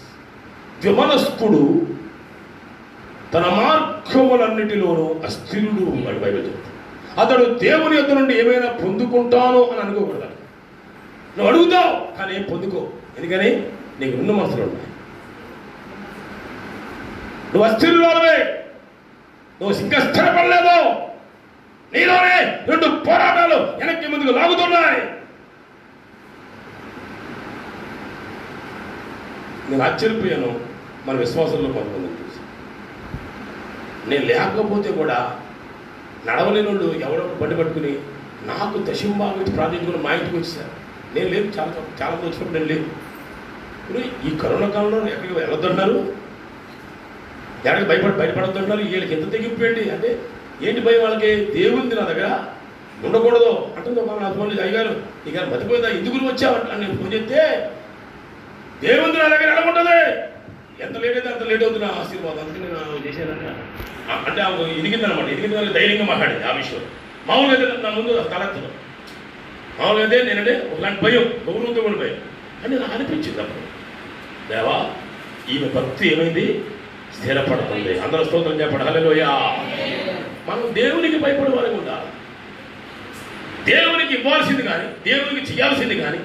ద్విమనస్కుడు తన మార్గములన్నిటిలోనూ అస్థిరుడు అని బైబిల్ చెప్తాడు. అతడు దేవుని యొద్ద నుండి ఏమైనా పొందుకుంటాను అని అనుకోకూడదు. నువ్వు అడుగుతావు కానీ ఏం పొందుకో. ఎందుకని నీకు 2 మనసులు ఉన్నాయి. నువ్వు అస్థిరులవే, నువ్వు ఇంకా స్థిరపడలేదు. నీలోనే 2 పోరాటాలు వెనక్కి ముందుకు లాగుతున్నాయి. నేను ఆశ్చర్యపోయాను మన విశ్వాసంలో కొంతమంది చూసి. నేను లేకపోతే కూడా నడవలేని వాళ్ళు ఎవరో బండి పట్టుకుని నాకు దశంభాగం ఇచ్చి ప్రార్థించుకుని మా ఇంటికి వచ్చేసారు. నేను లేదు, చాలా వచ్చినప్పుడు నేను లేదు. ఇప్పుడు ఈ కరోనా కాలంలో ఎక్కడికి వెళ్ళొద్దంటున్నారు, ఎక్కడికి బయటపడొద్దంటున్నారు. వీళ్ళకి ఎంత తెగింపేయండి అంటే ఏంటి భయం వాళ్ళకి? దేవుంది నా దగ్గర ఉండకూడదు అంటుంది. నా ఫోన్ అయ్యారు ఇక మతిపోయిందా, ఎందుకు వచ్చావు అని నేను ఫోన్ చేస్తే దేవుంది నా దగ్గర ఎలా ఉంటుంది, ఎంత లేట్ అయితే అంత లేట్ అవుతుంది నా ఆశీర్వాదం, అందుకని నేను చేశానని అంటే ఎదిగిందనమాట. ఎదిగిందని ధైర్యంగా మాట్లాడేది ఆ విషయం. మామూలుగా అయితే నా ముందు తలెత్తదు. మామూలుగా అయితే నేనంటే ఒకలాంటి భయం, గౌరవంతో కూడా భయం అని నాకు అనిపించింది. అప్పుడు దేవా ఈమె భక్తి ఏమైంది? స్థిరపడుతుంది. అందరూ స్తోత్రం చెప్పండి. హల్లెలూయా. మనం దేవునికి భయపడే వారికి ఉండాలి. దేవునికి ఇవ్వాల్సింది కానీ, దేవునికి చేయాల్సింది కానీ,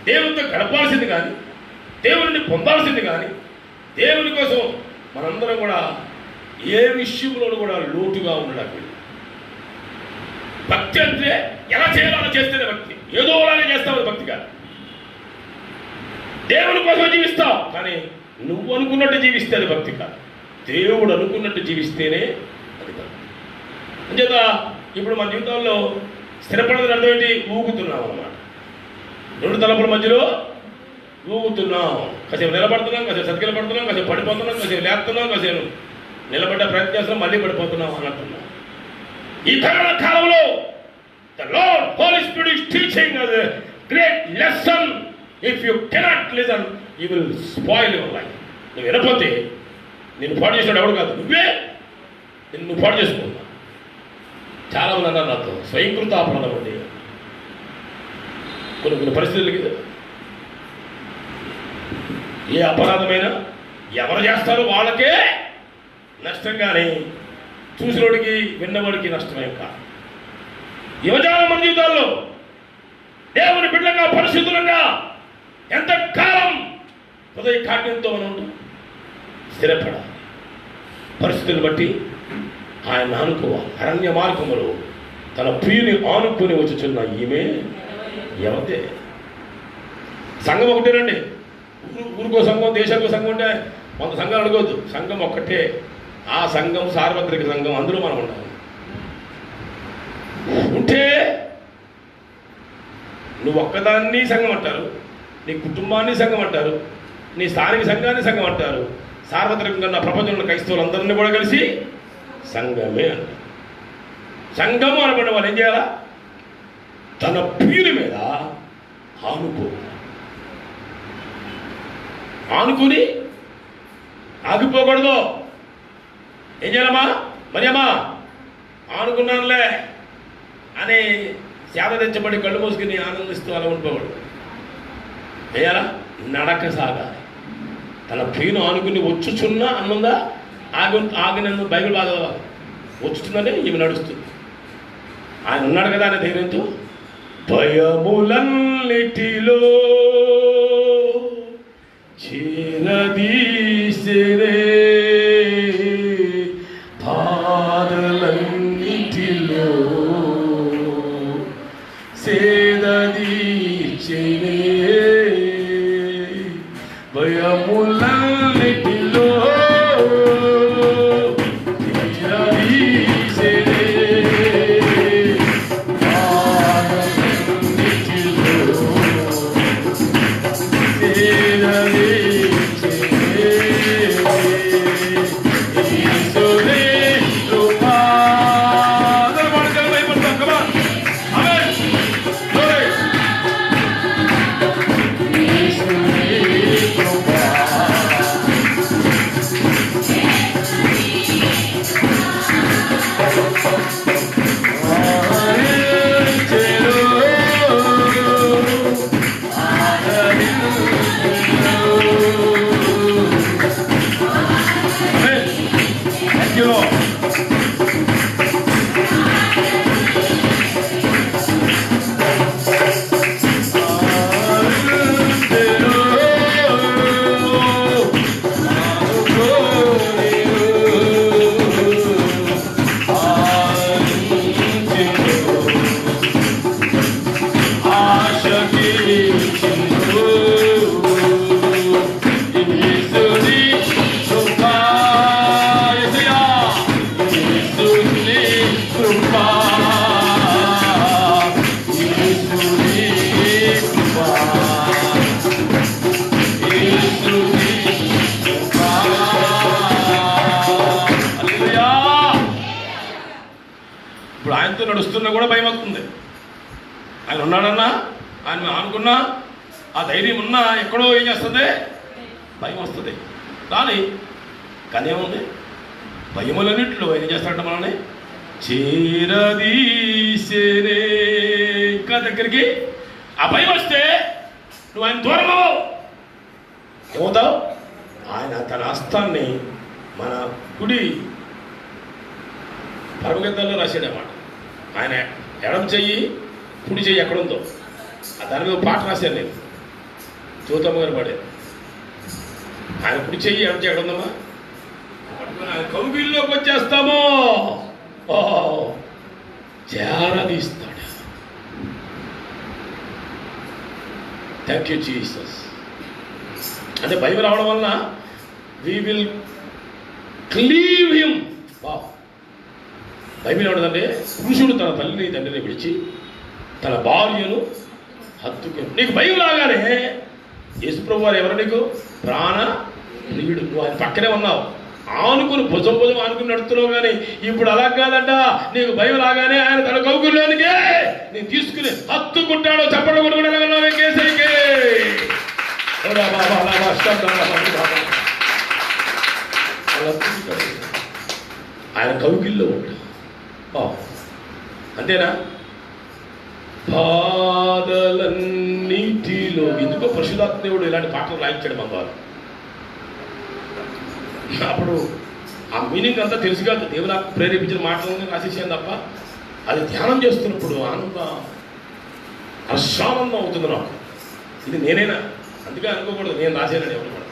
దేవునితో గడపాల్సింది కానీ, దేవుడిని పొందాల్సింది కానీ, దేవుని కోసం మనందరం కూడా ఏ విషయంలో కూడా లోటుగా ఉండడానికి. భక్తి అంటే ఎలా చేయాలో అలా చేస్తేనే భక్తి. ఏదో అలాగే చేస్తావు భక్తి కాదు. దేవుని కోసం జీవిస్తావు కానీ నువ్వు అనుకున్నట్టు జీవిస్తే అది భక్తి కాదు. దేవుడు అనుకున్నట్టు జీవిస్తేనే అది బలం. అంచేత ఇప్పుడు మన జీవితంలో స్థిరపడదని అర్థం ఏంటి? ఊగుతున్నాం అన్నమాట. రెండు తలపుల మధ్యలో ఊగుతున్నాం. కాసేపు నిలబడుతున్నాం, కాసేపు సతికిల పడుతున్నాం, కాసేపు పడిపోతున్నాం, కాసేపు లేపుతున్నాం, కాసేపు నిలబడ్డ ప్రయత్నం చేస్తున్నాం, మళ్ళీ పడిపోతున్నాం అన్నట్టున్నాం. ఈ కరోనా కాలంలో the Lord Holy Spirit is teaching us a great lesson. If you cannot listen, you will spoil your life. నువ్వు వినపోతే నిన్ను పాడు చేసినాడు ఎవడు కాదు, నువ్వే నిన్ను పాడు చేసుకుంటా. చాలా మంది అన్నారు నాతో, స్వయంకృత అపరాధం అండి. కొన్ని పరిస్థితులకి ఏ అపరాధమైనా ఎవరు చేస్తారో వాళ్ళకే నష్టం, కానీ చూసినోడికి విన్నవాడికి నష్టమేం కాదు. యువజన మన జీవితాల్లో దేవుని బిడ్డగా పరిశుద్ధులంగా ఎంతకాలం హృదయ కాఠిన్యంతో మనం ఉంటాం. స్థిరపడాలి. పరిస్థితులను బట్టి ఆయన ఆనుకోవాలి. అరణ్య మార్గములో తన ప్రియుని ఆనుకొని వచ్చుచున్న ఈమె ఎవతే. సంఘం ఒకటేనండి. ఊరికో సంఘం, దేశానికో సంఘం ఉంటే కొంత సంఘం అడగవద్దు. సంఘం ఒక్కటే. ఆ సంఘం సార్వత్రిక సంఘం, అందులో మనం ఉండాలి. ఉంటే నువ్వు ఒక్కదాన్ని సంఘం అంటారు, నీ కుటుంబాన్ని సంఘం అంటారు, నీ స్థానిక సంఘాన్ని సంఘం అంటారు, సార్వత్రికంగా నా ప్రపంచంలో క్రైస్తవులందరినీ కూడా కలిసి సంఘమే అంటారు. సంఘము అనబడిన వాళ్ళు ఏం చేయాలా? తన ప్రియుని మీద ఆనుకుని ఆగిపోకూడదు. ఏం చేయాలమ్మా? మరి అమ్మా ఆనుకున్నానులే అని సేద తెచ్చబడి కళ్ళు మూసుకుని ఆనందిస్తూ అలా ఉండిపోకూడదు. వేయాలా? నడక సాగాలి. తన ప్రియును ఆనుకుని వచ్చుచున్నా అన్నుందా? ఆగినన్ను బైబిల్ బాగా వచ్చుతుందని ఈమె నడుస్తుంది. ఆయన ఉన్నాడు కదా అనే ధైర్యంతో భయములన్నిటిలో చేరదీసెరే, బాధలన్నిటిలో సేదదీర్చెనే, భయములన్నిటిలో నడుస్తున్నా కూడా భయం వస్తుంది. ఆయన ఉన్నాడన్నా, ఆయన అనుకున్నా, ఆ ధైర్యం ఉన్నా ఎక్కడో ఏం చేస్తుంది? భయం వస్తుంది. కానీ ఏముంది? భయములన్నింటిలో ఏం చేస్తాడంట మనల్ని చేరదీసేనే. ఇంకా దగ్గరికి ఆ భయం వస్తే నువ్వు ఆయన దూరం అవ్వవు. ఏమవుతావు? ఆయన తన హస్తాన్ని మన కుడి పరమగీతాల్లో రాశాడన్నమాట. ఆయన ఎడమ చెయ్యి కుడి చెయ్యి ఎక్కడుందో దాని మీద పాట రాశాను నేను, జ్యోతమ్మ గారు పాడేది. ఆయన కుడి చెయ్యి ఎడమ చెయ్యి ఎక్కడుందమ్మా? ఆయన కౌగిల్లోకి వచ్చేస్తామో చేరదీస్తాడు. Thank you Jesus. అంటే బైబిల్ రావడం వలన we will cleave him. Bible ఏమంటుందంటే పురుషుడు తన తల్లిని తండ్రిని విడిచి తన భార్యను హత్తుకు. నీకు భయం లాగానే యేసుప్రభు వారు ఎవరు? నీకు ప్రాణ ప్రియుడు. నువ్వు ఆయన పక్కనే ఉన్నావు, ఆనుకుని భుజం ఆనుకుని నడుతున్నావు. కానీ ఇప్పుడు అలా కాదంట. నీకు భయం రాగానే ఆయన తన కౌగుల్లోనికే నేను తీసుకుని హత్తుకుంటాడు. చప్పట్లు కొట్టుకుంటాను కేసైకే. ఆయన కౌగిల్లో ఉంటా. అంతేనా? బాధలన్నిటిలో ఎందుకో పరిశుద్ధాత్మ దేవుడు ఇలాంటి పాటలు రాయించాడు మన ద్వారా. అప్పుడు ఆ మీనింగ్ అంతా తెలుసు కాదు, దేవుడు నాకు ప్రేరేపించిన మాటలను రాసేసాను తప్ప అది ధ్యానం చేస్తున్నప్పుడు హర్షానందం అవుతుంది నాకు. ఇది నేనైనా అందుకే అనుకోకూడదు నేను రాసానని. ఎవరు కూడా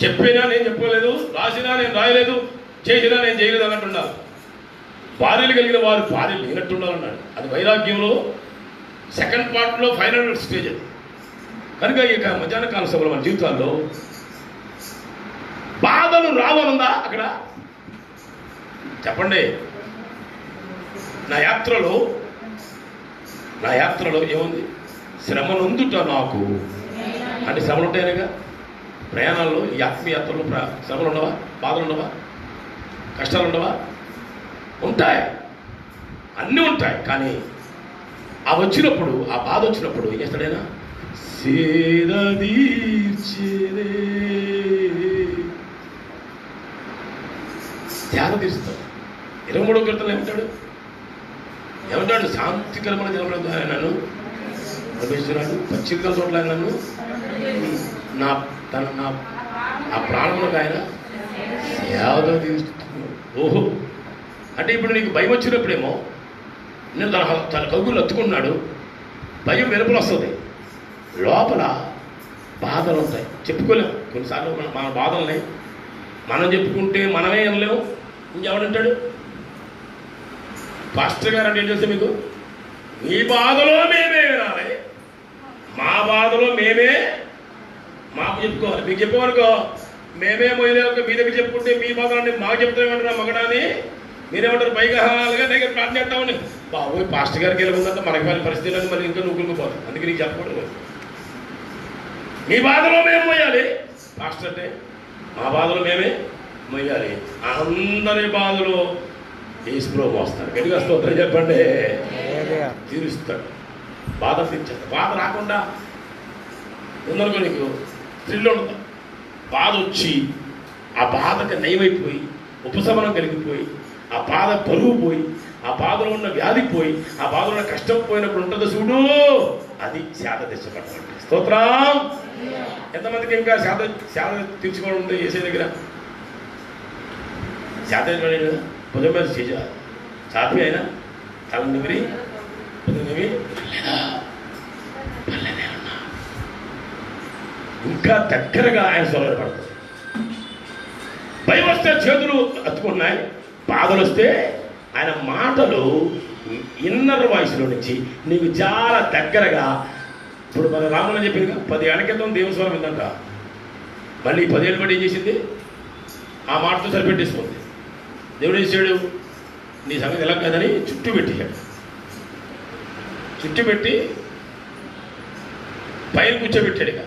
చెప్పినా నేను చెప్పలేదు, రాసినా నేను రాయలేదు, చేసినా నేను చేయలేదు అన్నట్టున్నారు. భార్యలు కలిగిన వారు భార్యలు లేనట్టుండాలన్నాడు. అది వైరాగ్యంలో సెకండ్ పార్ట్లో ఫైనల్ స్టేజ్ అది. కనుక ఇక మధ్యాహ్న కాల సభలో మన జీవితాల్లో బాధలు రావాలందా? అక్కడ చెప్పండి. నా యాత్రలో ఏముంది? శ్రమనుందుట నాకు అంటే శ్రమలు ఉంటాయనేగా. ప్రయాణాల్లో ఈ ఆత్మీయాత్రలో శ్రమలు ఉండవా? బాధలు ఉండవా? కష్టాలు ఉండవా? ఉంటాయి, అన్నీ ఉంటాయి. కానీ ఆ వచ్చినప్పుడు, ఆ బాధ వచ్చినప్పుడు ఏం చేస్తాడైనా? సేదీర్చేదే ధ్యానం తీరుస్తాడు. 23వ కీర్తనలో ఏమంటాడు? శాంతికరమైన జనంలో ఆయన నన్ను ప్రవేశిస్తున్నాడు, పచ్చిక చోట్ల ఆయన నన్ను నా ప్రాణంలోకి ఆయన సేద తీరుస్తున్నాడు. ఓహో, అంటే ఇప్పుడు నీకు భయం వచ్చినప్పుడేమో నేను తన కౌగులు అత్తుకున్నాడు. భయం వెలుపల వస్తుంది, లోపల బాధలు ఉంటాయి. చెప్పుకోలేము కొన్నిసార్లు మన బాధల్ని మనం చెప్పుకుంటే మనమే అనలేము. ఇంకెవడంటాడు? పాస్టర్ గారు అంటే ఏం చేస్తే మీకు మీ బాధలో మేమే వినాలి, మా బాధలో మేమే మాకు చెప్పుకోవాలి. మీకు చెప్పమనుకో మేమే మొయ్యలేక మీ దగ్గర చెప్పుకుంటే మీ బాధలన్నీ మాకు చెప్తామేమంటారా మగడాని మీరేమంటారు? పైగా దగ్గర ప్రార్థన చేస్తామని బాబోయ్ పాస్టర్ గారికి వెళ్ళకుందంటే మనకి వాళ్ళ పరిస్థితులను మళ్ళీ ఇంకా నూకులుకుపోతాం. అందుకే నీకు చెప్పకూడదు. మీ బాధలో మేము మొయ్యాలి. పాస్టర్ అంటే మా బాధలో మేమే మొయ్యాలి. అందరి బాధలో యేసుప్రభు మోస్తాడు. గట్టిగా స్తోత్రం చెప్పండి. తీరుస్తాడు, బాధ తీర్చేస్తాడు. బాధ రాకుండా ఉందనుకో నీకు థ్రిల్ ఉండదు. బాధ వచ్చి ఆ బాధకు నయమైపోయి ఉపశమనం కలిగిపోయి ఆ బాధ పరువు పోయి ఆ బాధలో ఉన్న వ్యాధి పోయి ఆ బాధలో ఉన్న కష్టం పోయినప్పుడు ఉంటుందో చూడు, అది శాత తెచ్చబడ్డ. స్తోత్రం. ఎంతమందికి ఇంకా శాత తీర్చుకోవడం ఉంది ఏసే దగ్గర? శాత భుజం మీద చాపి అయినా తల నిమిరి ఇంకా దగ్గరగా ఆయన సొలలు పడుతుంది. భయం వస్తే చేతులు అతుకున్నాయి, బాధలు వస్తే ఆయన మాటలు ఇన్నర్ వాయిస్లో నుంచి నీకు చాలా దగ్గరగా. ఇప్పుడు మన రాములు చెప్పింది 10 ఏళ్ల క్రితం దేవుని స్వరం విందంట, మళ్ళీ 10 ఏళ్ళు బట్టి ఏం చేసింది? ఆ మాటతో సరిపెట్టేసుకుంది. దేవుడు వేసాడు, నీ సంగతి ఎలా కాదని చుట్టూ పెట్టాడు. చుట్టూ పెట్టి పైన కూర్చోబెట్టాడు. ఇక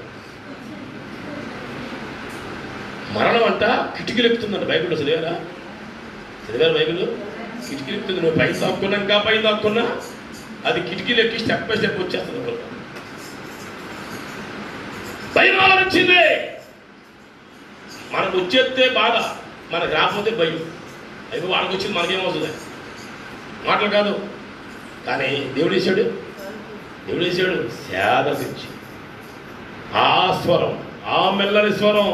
మరణం అంట కిటికీలు ఎక్కుతుందంట. బైబిల్లో చదివారు బైబిల్? కిటికీలు ఎక్కుతుంది. నువ్వు పైన దాక్కున్నా, ఇంకా పైన దాక్కున్నా అది కిటికీలు ఎక్కి స్టెప్ బై స్టెప్ వచ్చేస్తుంది. భయం వచ్చింది. మనకు వచ్చేస్తే బాధ, మనకు రాకపోతే భయం. అయితే వాళ్ళకి వచ్చింది మనకేమవుతుంది? మాటలు కాదు. కానీ దేవుడు వేసాడు సేద తెచ్చి ఆ స్వరం, ఆ మెల్లని స్వరం.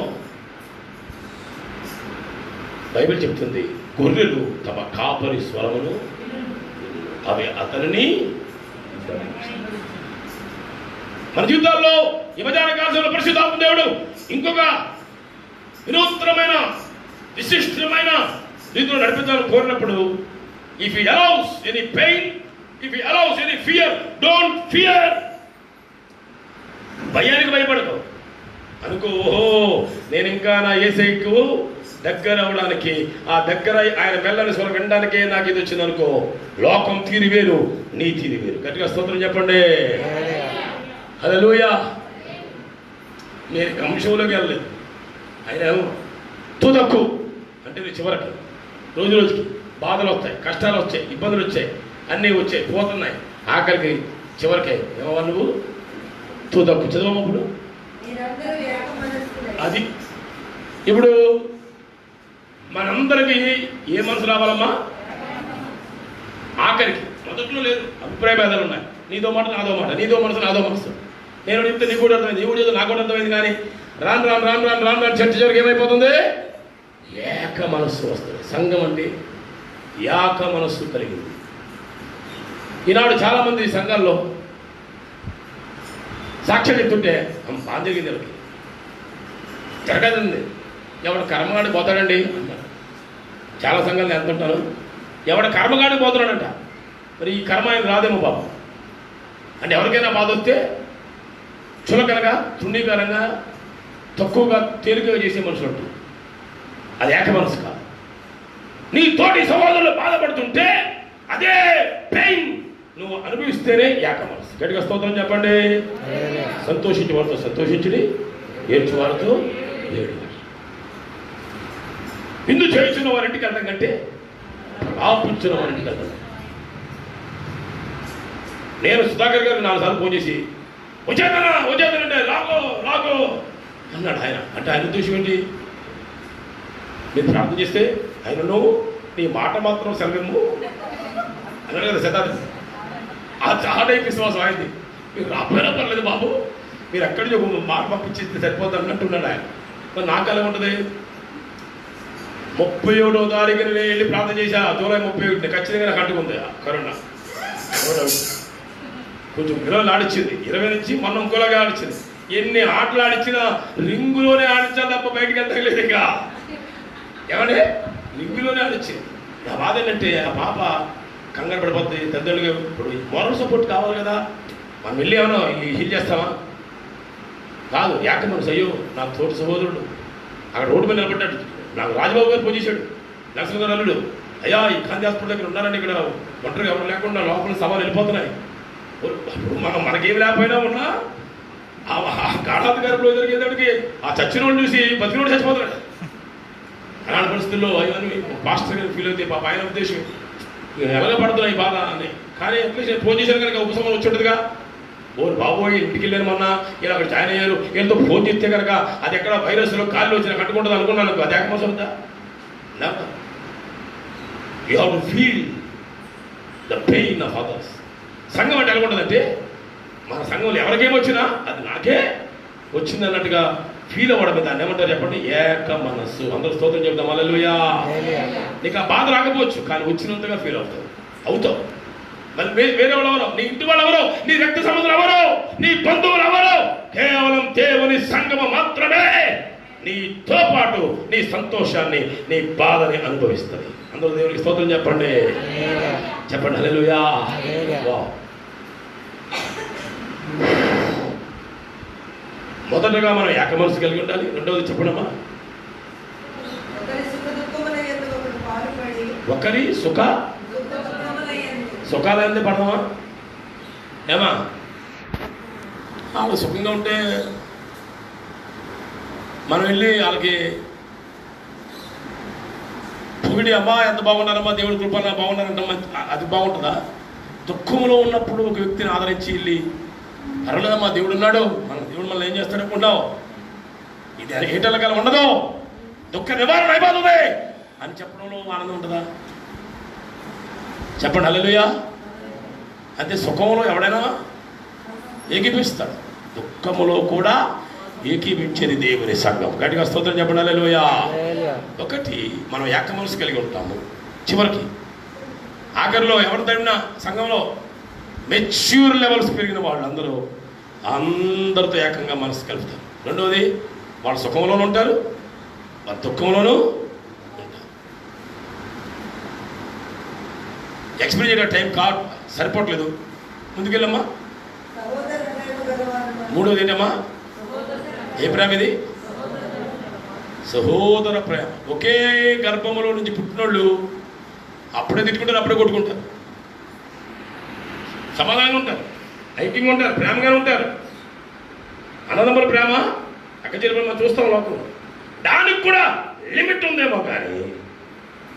బైబిల్ చెప్తుంది, గొర్రెలు తమ కాపరి స్వరమును అవి అతనిని. మన జీవితాల్లో ఈ మధ్యాహ్న కాలంలో పరిశుద్ధాత్మ దేవుడు ఇంకొక వినూత్నమైన విశిష్టమైన రీతిలో నడిపించాలని కోరినప్పుడు, if he allows any pain, if he allows any fear, don't fear. భయానికి భయపడకు. అనుకో, ఓహో నేను ఇంకా నా యేసయ్యకు దగ్గర అవడానికి, ఆ దగ్గర ఆయన వెళ్ళని స్వరం వినడానికే నాకు ఇది వచ్చింది అనుకో. లోకం తీరు వేరు, నీ తీరు వేరు. గట్టిగా స్తోత్రం చెప్పండి. హల్లెలూయా. నేను అంశంలోకి వెళ్ళలేదు. ఆయన తుదకు అంటే చివరికి రోజు రోజుకి బాధలు వస్తాయి, కష్టాలు వచ్చాయి, ఇబ్బందులు వచ్చాయి, అన్నీ వచ్చాయి, పోతున్నాయి. ఆఖరికి చివరికే ఏమవ్వాలి నువ్వు? తుదకు. చదవప్పుడు అది. ఇప్పుడు మనందరికీ ఏ మనసు రావాలమ్మా? ఆఖరికి. మొదట్లో లేదు, అభిప్రాయ భేదాలు ఉన్నాయి. నీదో మాట నాదో మాట, నీదో మనసు నాదో మనసు. నేను చెప్తే నీకు కూడా అర్థమైంది, నీ కూడా నాకు కూడా అర్థమైంది. కానీ రాను రాను రాను రాను రాను రాను చర్చ చివరికి ఏమైపోతుంది? ఏక మనస్సు వస్తుంది. సంఘం అంటే ఏక మనస్సు కలిగింది. ఈనాడు చాలామంది సంఘాల్లో సాక్ష్యం చెప్తుంటే బాగా జరిగింది, ఎవరికి జరగదండి. ఎవడు కర్మగాడి పోతాడండి అంటారు. చాలా సంఘాలు ఎంత ఉంటారు, ఎవడ కర్మగాడి పోతున్నాడంట. మరి ఈ కర్మ ఆయన రాదేమో బాబు అంటే ఎవరికైనా బాధ వస్తే చులకనగా, తృణీకరంగా, తక్కువగా, తేలికగా చేసే మనుషులు ఉంటుంది. అది ఏక మనసు కాదు. నీ తోటి సహోదరులు బాధపడుతుంటే అదే పెయిన్ నువ్వు అనుభవిస్తేనే ఏక మనసు. గట్టిగా స్తోత్రం చెప్పండి. సంతోషించి వారితో సంతోషించుడి, ఏడ్చు వారితో ఏడు. విందు చేయించిన వారింటికి వెళ్ళడం కంటే ఆపించిన వారింటికి వెళ్తాం. నేను సుధాకర్ గారికి 4 సార్లు ఫోన్ చేసి వచ్చేదనంటే రాగో రాగో అన్నాడు ఆయన. అంటే ఆయన ఉద్దేశం ఏంటి? నేను ప్రార్థన చేస్తే ఆయన నువ్వు నీ మాట మాత్రం సెలవేమో అన్నాడు కదా శతాబ్ది. ఆ చాలా విశ్వాసం అయింది. మీరు రాబోయినా పర్లేదు బాబు, మీరు ఎక్కడి నుంచి మాట పంపించేస్తే సరిపోతుంది అన్నట్టున్నాడు ఆయన. మరి నాకు ఎలా ఉంటుంది? 31వ తారీఖున నేను వెళ్ళి ప్రార్థన చేశా. జూలై 31 ఖచ్చితంగా నాకు అంటుకుంది కరోనా. కొంచెం గిరాలు ఆడిచ్చింది. 20 నుంచి మొన్న ఇంకోలాగా ఆడిచ్చింది. ఎన్ని ఆటలు ఆడిచ్చినా రింగులోనే ఆడించాలి తప్ప బయటికి వెళ్ళలేదు. ఇక ఏమంటే రింగులోనే ఆడిచ్చింది. నా బాధ ఏంటంటే ఆ పాప కంగారు పడిపోద్ది. తల్లిదండ్రులుగా ఇప్పుడు మోరల్ సపోర్ట్ కావాలి కదా. మనం వెళ్ళి ఏమన్నా హీల్ చేస్తామా? కాదు. ఏక మనసు. అయ్యో నాకు తోటి సహోదరుడు అక్కడ రోడ్డు మీద నిలబడ్డాడు. నాకు రాజబాబు గారు ఫోన్ చేశాడు, నరసింహ గారు అల్లుడు. అయ్యా ఈ గాంధీ హాస్పిటల్ దగ్గర ఉన్నారండి, ఇక్కడ ఒంటరిగా ఎవరు లేకుండా లోపల సవాలు వెళ్ళిపోతున్నాయి. మనకేమి లేకపోయినా ఉన్నా ఆ గాఢాత్ గారిలో ఎదురికేదానికి ఆ చచ్చినోడు చూసి బతికినోడు చచ్చిపోతున్నాడు. అలాంటి పరిస్థితుల్లో అయ్యో పాస్టర్ గారు ఫీల్ అవుతాయి. పాప ఆయన ఉద్దేశం ఎలాగ పడుతున్నాయి బాధ అని. కానీ అట్లీస్ట్ ఫోన్ చేశాను కనుక ఉపశమనం వచ్చి ఉంటుందిగా. ఓరు బాబోయ్ ఇంటికి వెళ్ళాను మొన్న, ఇలా అక్కడ జాయిన్ అయ్యారు, ఎంతో ఫోన్ చేస్తే కనుక అది ఎక్కడ వైరస్లో కాళ్ళు వచ్చినా కట్టుకుంటుంది అనుకున్నాను. అది ఏకమోసం ఉందా? You have to feel the pain of others. సంఘం అంటే ఎలా ఉంటుందంటే మన సంఘంలో ఎవరికేమొచ్చినా అది నాకే వచ్చింది అన్నట్టుగా ఫీల్ అవ్వడం. దాన్ని ఏమంటారు చెప్పండి? ఏక మనస్సు. అందరూ స్తోత్రం చెప్తాం. హల్లెలూయా. నీకు ఆ బాధ రాకపోవచ్చు, కానీ వచ్చినంతగా ఫీల్ అవుతావు. మరి వేరే వాళ్ళు ఎవరో, నీ ఇంటి వాళ్ళు ఎవరో, నీ రక్త సంబంధులు ఎవరో, నీ బంధువులు ఎవరో, కేవలం దేవుని సంఘము మాత్రమే నీతో పాటు నీ సంతోషాన్ని, నీ బాధని అనుభవిస్తుంది. అందరూ దేవునికి స్తోత్రం చెప్పండి. చెప్పండి హల్లెలూయా. మొదటగా మనం ఏక మనసు కలిగి ఉండాలి. రెండవది చెప్పడమ్మా, ఒకరి సుఖాలన్నీ పడదామా? ఏమా వాళ్ళు సుఖంగా ఉంటే మనం వెళ్ళి వాళ్ళకి పొగిడి అమ్మా ఎంత బాగున్నారమ్మా, దేవుడి కృపణ బాగున్నారంటమ్మా, అది బాగుంటుందా? దుఃఖంలో ఉన్నప్పుడు ఒక వ్యక్తిని ఆదరించి వెళ్ళి పర్వాలేదమ్మా దేవుడు ఉన్నాడు, మన దేవుడు మనల్ని ఏం చేస్తాడు అనుకుంటావు, ఇది ఏటలకాలం ఉండదు, దుఃఖ నివారణ అయిపోతుంది అని చెప్పడంలో ఆనందం ఉంటుందా? చెప్పండి హల్లెలూయా. అంటే సుఖంలో ఎవడైనా ఏకీపిస్తాడు, దుఃఖములో కూడా ఏకీపించేది దేవుని సంఘం. గట్టిగా స్తోత్రం చెప్పండి హల్లెలూయా. ఒకటి మనం ఏక మనసు కలిగి ఉంటాము. చివరికి ఆఖరిలో ఎవరు తడినా సంఘంలో మెచ్యూర్ లెవెల్స్ పెరిగిన వాళ్ళు అందరితో ఏకంగా మనసు కలుపుతారు. రెండవది వాళ్ళ సుఖంలోనూ ఉంటారు, వాళ్ళ దుఃఖంలోనూ ఉంటారు. ఎక్స్ప్లెయిన్ చేయడం టైం సరిపోవట్లేదు, ముందుకెళ్ళమ్మా. మూడవది ఏంటమ్మా? ఏ ప్రేమ ఇది? సహోదర ప్రేమ. ఒకే గర్భంలో నుంచి పుట్టినోళ్ళు అప్పుడే తిట్టుకుంటారు, అప్పుడే కొట్టుకుంటారు, సమాధానంగా ఉంటారు, ఐక్యంగా ఉంటారు, ప్రేమగానే ఉంటారు. అన్నదమ్ముల ప్రేమ అక్క చెల్లి మనం చూస్తాం లోకం. దానికి కూడా లిమిట్ ఉందేమో. కానీ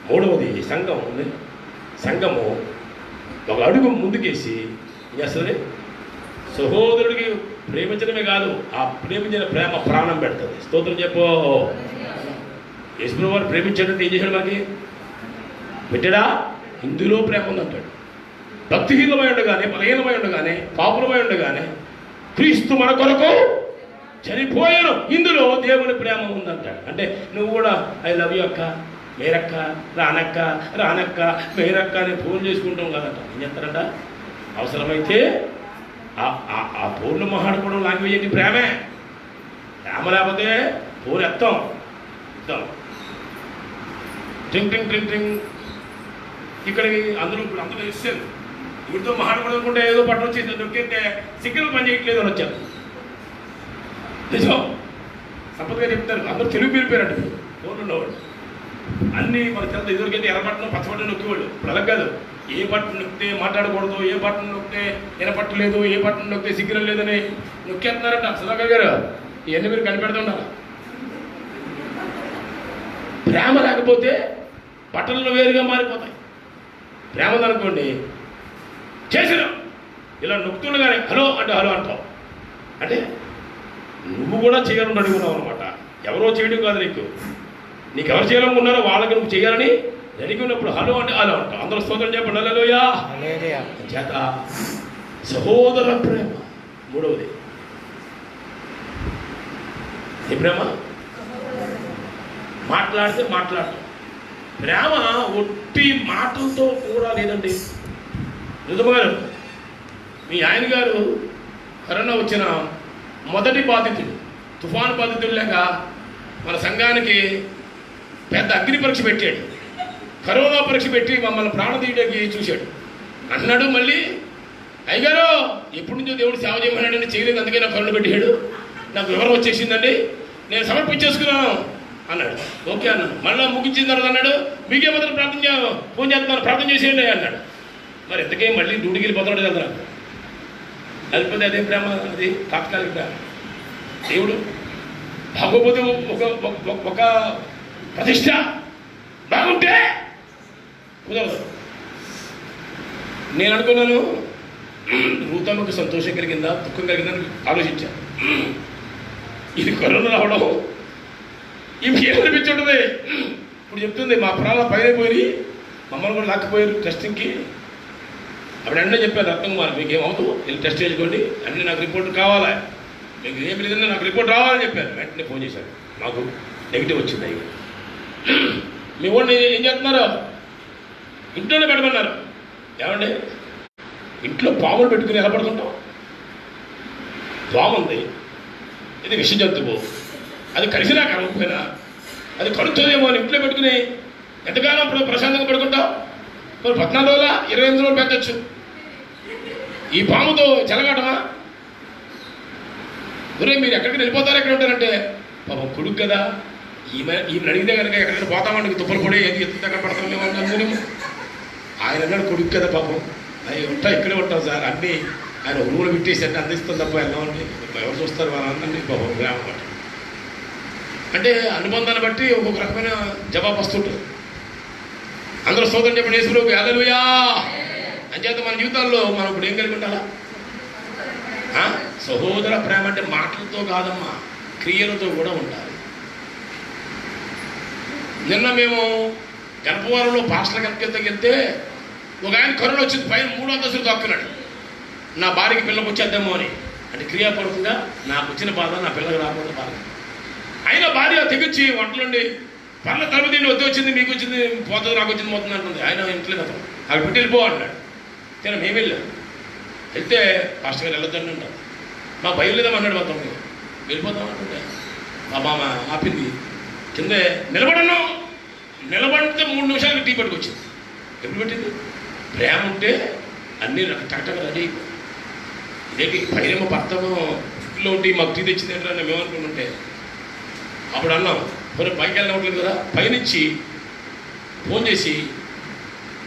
మూడవది సంఘం ఉంది. సంఘము ఒక అడుగు ముందుకేసి ఏం చేస్తుంది? సహోదరుడికి ప్రేమించడమే కాదు, ఆ ప్రేమించిన ప్రేమ ప్రాణం పెడుతుంది. స్తోత్రం చెప్పో. యేసు వారు ప్రేమించాడంటే ఏం చేశాడు? మనకి పెట్టాడా? ఇందులో ప్రేమ ఉందంటాడు. భక్తిహీనమై ఉండగానే, బలహీనమై ఉండగానే, పాపులమై ఉండగానే క్రీస్తు మన కొరకు చనిపోయాను, ఇందులో దేవుని ప్రేమ ఉందంటాడు. అంటే నువ్వు కూడా ఐ లవ్ యూ అక్క, మేరక్క, రానక్క, రానక్క, మేరక్క అని ఫోన్ చేసుకుంటాం కదంట. ఏం చేస్తారంట? అవసరమైతే ఆ ఫోన్లు మాట్లాడుకోవడం లాంగ్వేజ్ ఏంటి? ప్రేమే. ప్రేమ లేకపోతే ఫోన్ ఎత్తాం. ట్రింగ్ ట్రింగ్ ట్రింగ్ ట్రింగ్. ఇక్కడికి అందరూ ఇస్తారు. వీటితో మాట్లాడుకోవాలనుకుంటే ఏదో పట్టు వచ్చి దొరికితే సిగ్నల్ పని చేయట్లేదు అని వచ్చారు. నిజం. సంపదగా చెప్తారు. అందరూ తెలుగు పేరిపోయారంట ఫోన్లు ఉన్నవాళ్ళు. అన్నీ మన తెలదు. ఎదురుకైతే ఎర్రబట్టను పచ్చబట్టను నొక్కేవాళ్ళు. ఇప్పుడు అలా కాదు. ఏ బట్టను నొక్కితే మాట్లాడకూడదు, ఏ బట్టను నొక్కితే ఎనపట్టు లేదు, ఏ బట్టను నొక్కితే సిగ్నల్ లేదని నొక్కేస్తున్నారంట. సుధాకర్ గారు ఇవన్నీ మీరు కనిపెడుతున్నారు. ప్రేమ లేకపోతే బట్టలను వేరుగా మారిపోతాయి. ప్రేమ ఉందనుకోండి, చేసిన ఇలా నొక్కుతుండగానే హలో అంటే హలో అంటావు. అంటే నువ్వు కూడా చేయాలని అడుగున్నావు అనమాట. ఎవరో చేయడం కాదు, నీకు ఎవరు చేయాలనుకున్నారో వాళ్ళకి నువ్వు చేయాలని రెడీగా ఉన్నప్పుడు హలో అంటే హలో అంటావు. అందరూ స్తోత్రం చెప్పండి. హల్లెలూయా. చేత సహోదర ప్రేమ. మూడవది ఈ ప్రేమ మాట్లాడితే మాట్లాడటం. ప్రేమ ఒట్టి మాటలతో కూడా లేదండి. నిజంగారు మీ ఆయన గారు కరోనా వచ్చిన మొదటి బాధితుడు, తుఫాను బాధితుడు లేక మన సంఘానికి పెద్ద అగ్ని పరీక్ష పెట్టాడు. కరోనా పరీక్ష పెట్టి మమ్మల్ని ప్రాణం తీయడానికి చూశాడు. అన్నాడు మళ్ళీ, అయ్యగారు ఎప్పటి నుంచో దేవుడు సేవ చేయమన్నాడని చేయలేదు, అందుకే నాకు కరుణ పెట్టాడు, నాకు వివరం వచ్చేసిందండి, నేను సమర్పించేసుకున్నాను అన్నాడు. ఓకే అన్నాను. మళ్ళీ ముగించిన తర్వాత అన్నాడు, మీకే మొదలు ఫోన్ చేస్తున్నాను, ప్రార్థన చేసేయండి అన్నాడు. మరి ఎంతకే మళ్ళీ డ్యూటీకి వెళ్ళిపోతున్నాడు కదా. లేకపోతే అదే ప్రేమ, అది తాత్కాలిక ప్రేమ. దేవుడు బాగోపోతే ఒక ప్రతిష్ట బాగుంటే కుదరదు. నేను అనుకున్నాను రూతమ్మకు సంతోషం కలిగిందా, దుఃఖం కలిగిందని ఆలోచించాను. ఇది కరోనా రావడం ఇంకేమనిపించి ఉంటుంది. ఇప్పుడు చెప్తుంది మా ప్రాణాలు పైన పోయి మమ్మల్ని కూడా లాక్కపోయారు టెస్టింగ్కి. అప్పుడు అన్నీ చెప్పారు, అర్థం కావాలి, మీకు ఏమవుతుంది, వెళ్ళి టెస్ట్ చేసుకోండి, అన్నీ నాకు రిపోర్ట్ కావాలి, మీకు ఏం లేదన్నా నాకు రిపోర్ట్ రావాలని చెప్పారు. వెంటనే ఫోన్ చేశారు, మాకు నెగిటివ్ వచ్చింది. అయ్యి మీ వాడిని ఏం చేస్తున్నారు, ఇంట్లోనే పెట్టమన్నారు. ఏమండి ఇంట్లో పాములు పెట్టుకుని ఎలా పడుకుంటాం? పాము ఉంది, ఇది విష జంతువు, అది కలిసినా కలవకపోయినా అది కలుస్తుందేమో అని ఇంట్లో పెట్టుకుని ఎంతకాలం ప్రశాంతంగా పడుకుంటాం? మరి 14 రోజుల 28 రోజులు పెంచచ్చు. ఈ పాముతో చెలగాటమా? ఒరే మీరు ఎక్కడికి వెళ్ళిపోతారు, ఎక్కడ ఉంటారంటే, పాపం కొడుకు కదా, ఈమె అడిగితే కనుక ఎక్కడికి పోతామండి, తుప్పలు పొడి ఏది ఎత్తు ఎక్కడ పడతాం మేము అందరూ. ఆయన అన్నాడు కొడుకు కదా పాపం, అవి ఉంటా ఇక్కడే ఉంటాం సార్, అన్నీ ఆయన ఊరు పెట్టేసి అంటే అందిస్తుంది తప్ప వెళ్ళమండి, ఎవరు చూస్తారు వాళ్ళందరినీ పాపం గ్రామం బట్టి. అంటే అనుబంధాన్ని బట్టి ఒక్కొక్క రకమైన జవాబు వస్తుంటుంది. అందరూ స్తోత్రం చెప్పండి యేసుప్రభువుకి హల్లెలూయా. అంచేత మన జీవితాల్లో మనం ఇప్పుడు ఏం కలిగి ఉండాలా? సహోదర ప్రేమ అంటే మాటలతో కాదమ్మా, క్రియలతో కూడా ఉండాలి. నిన్న మేము గర్భవారంలో పాస్టర్ల కనుక వెళ్తే ఒక ఆయన కరోనా వచ్చింది, పైన 3 అంతస్తులు తక్కున్నాడు, నా భార్యకి పిల్లకి వచ్చేద్దామో అని. అంటే క్రియాపూర్వకంగా నాకు వచ్చిన బాధ నా పిల్లకి రాకుండా బాధ. అయినా భార్య తెగించి వంటలుండి పర్ల తరపు తిండి వద్దు వచ్చింది, మీకు వచ్చింది పోతుంది, నాకు వచ్చింది పోతుంది అంటుంది. ఆయన ఇంట్లో అతను అక్కడ పెట్టి వెళ్ళిపో అన్నాడు. సరే మేము వెళ్ళాం. వెళ్తే పాస్టర్ గారు వెళ్ళొద్దని అంటారు, మాకు భయం లేదామన్నాడు. మొత్తం వెళ్ళిపోతాం అంటుంటే మా మామ ఆపింది, కిందే నిలబడను, నిలబడితే 3 నిమిషాలకి టీ పట్టుకొచ్చింది. ఎప్పుడు పెట్టింది? ప్రేమ ఉంటే అన్నీ టకటక రెడీ అయిపోయి. ఇదేంటి పైనేమో భర్తమో ఇంట్లో ఉండి మాకు టీ తెచ్చింది ఏంటంటే మేము అనుకుంటుంటే అప్పుడు అన్నాం, మరి పైకి వెళ్ళవట్లేదు కదా, పైనుంచి ఫోన్ చేసి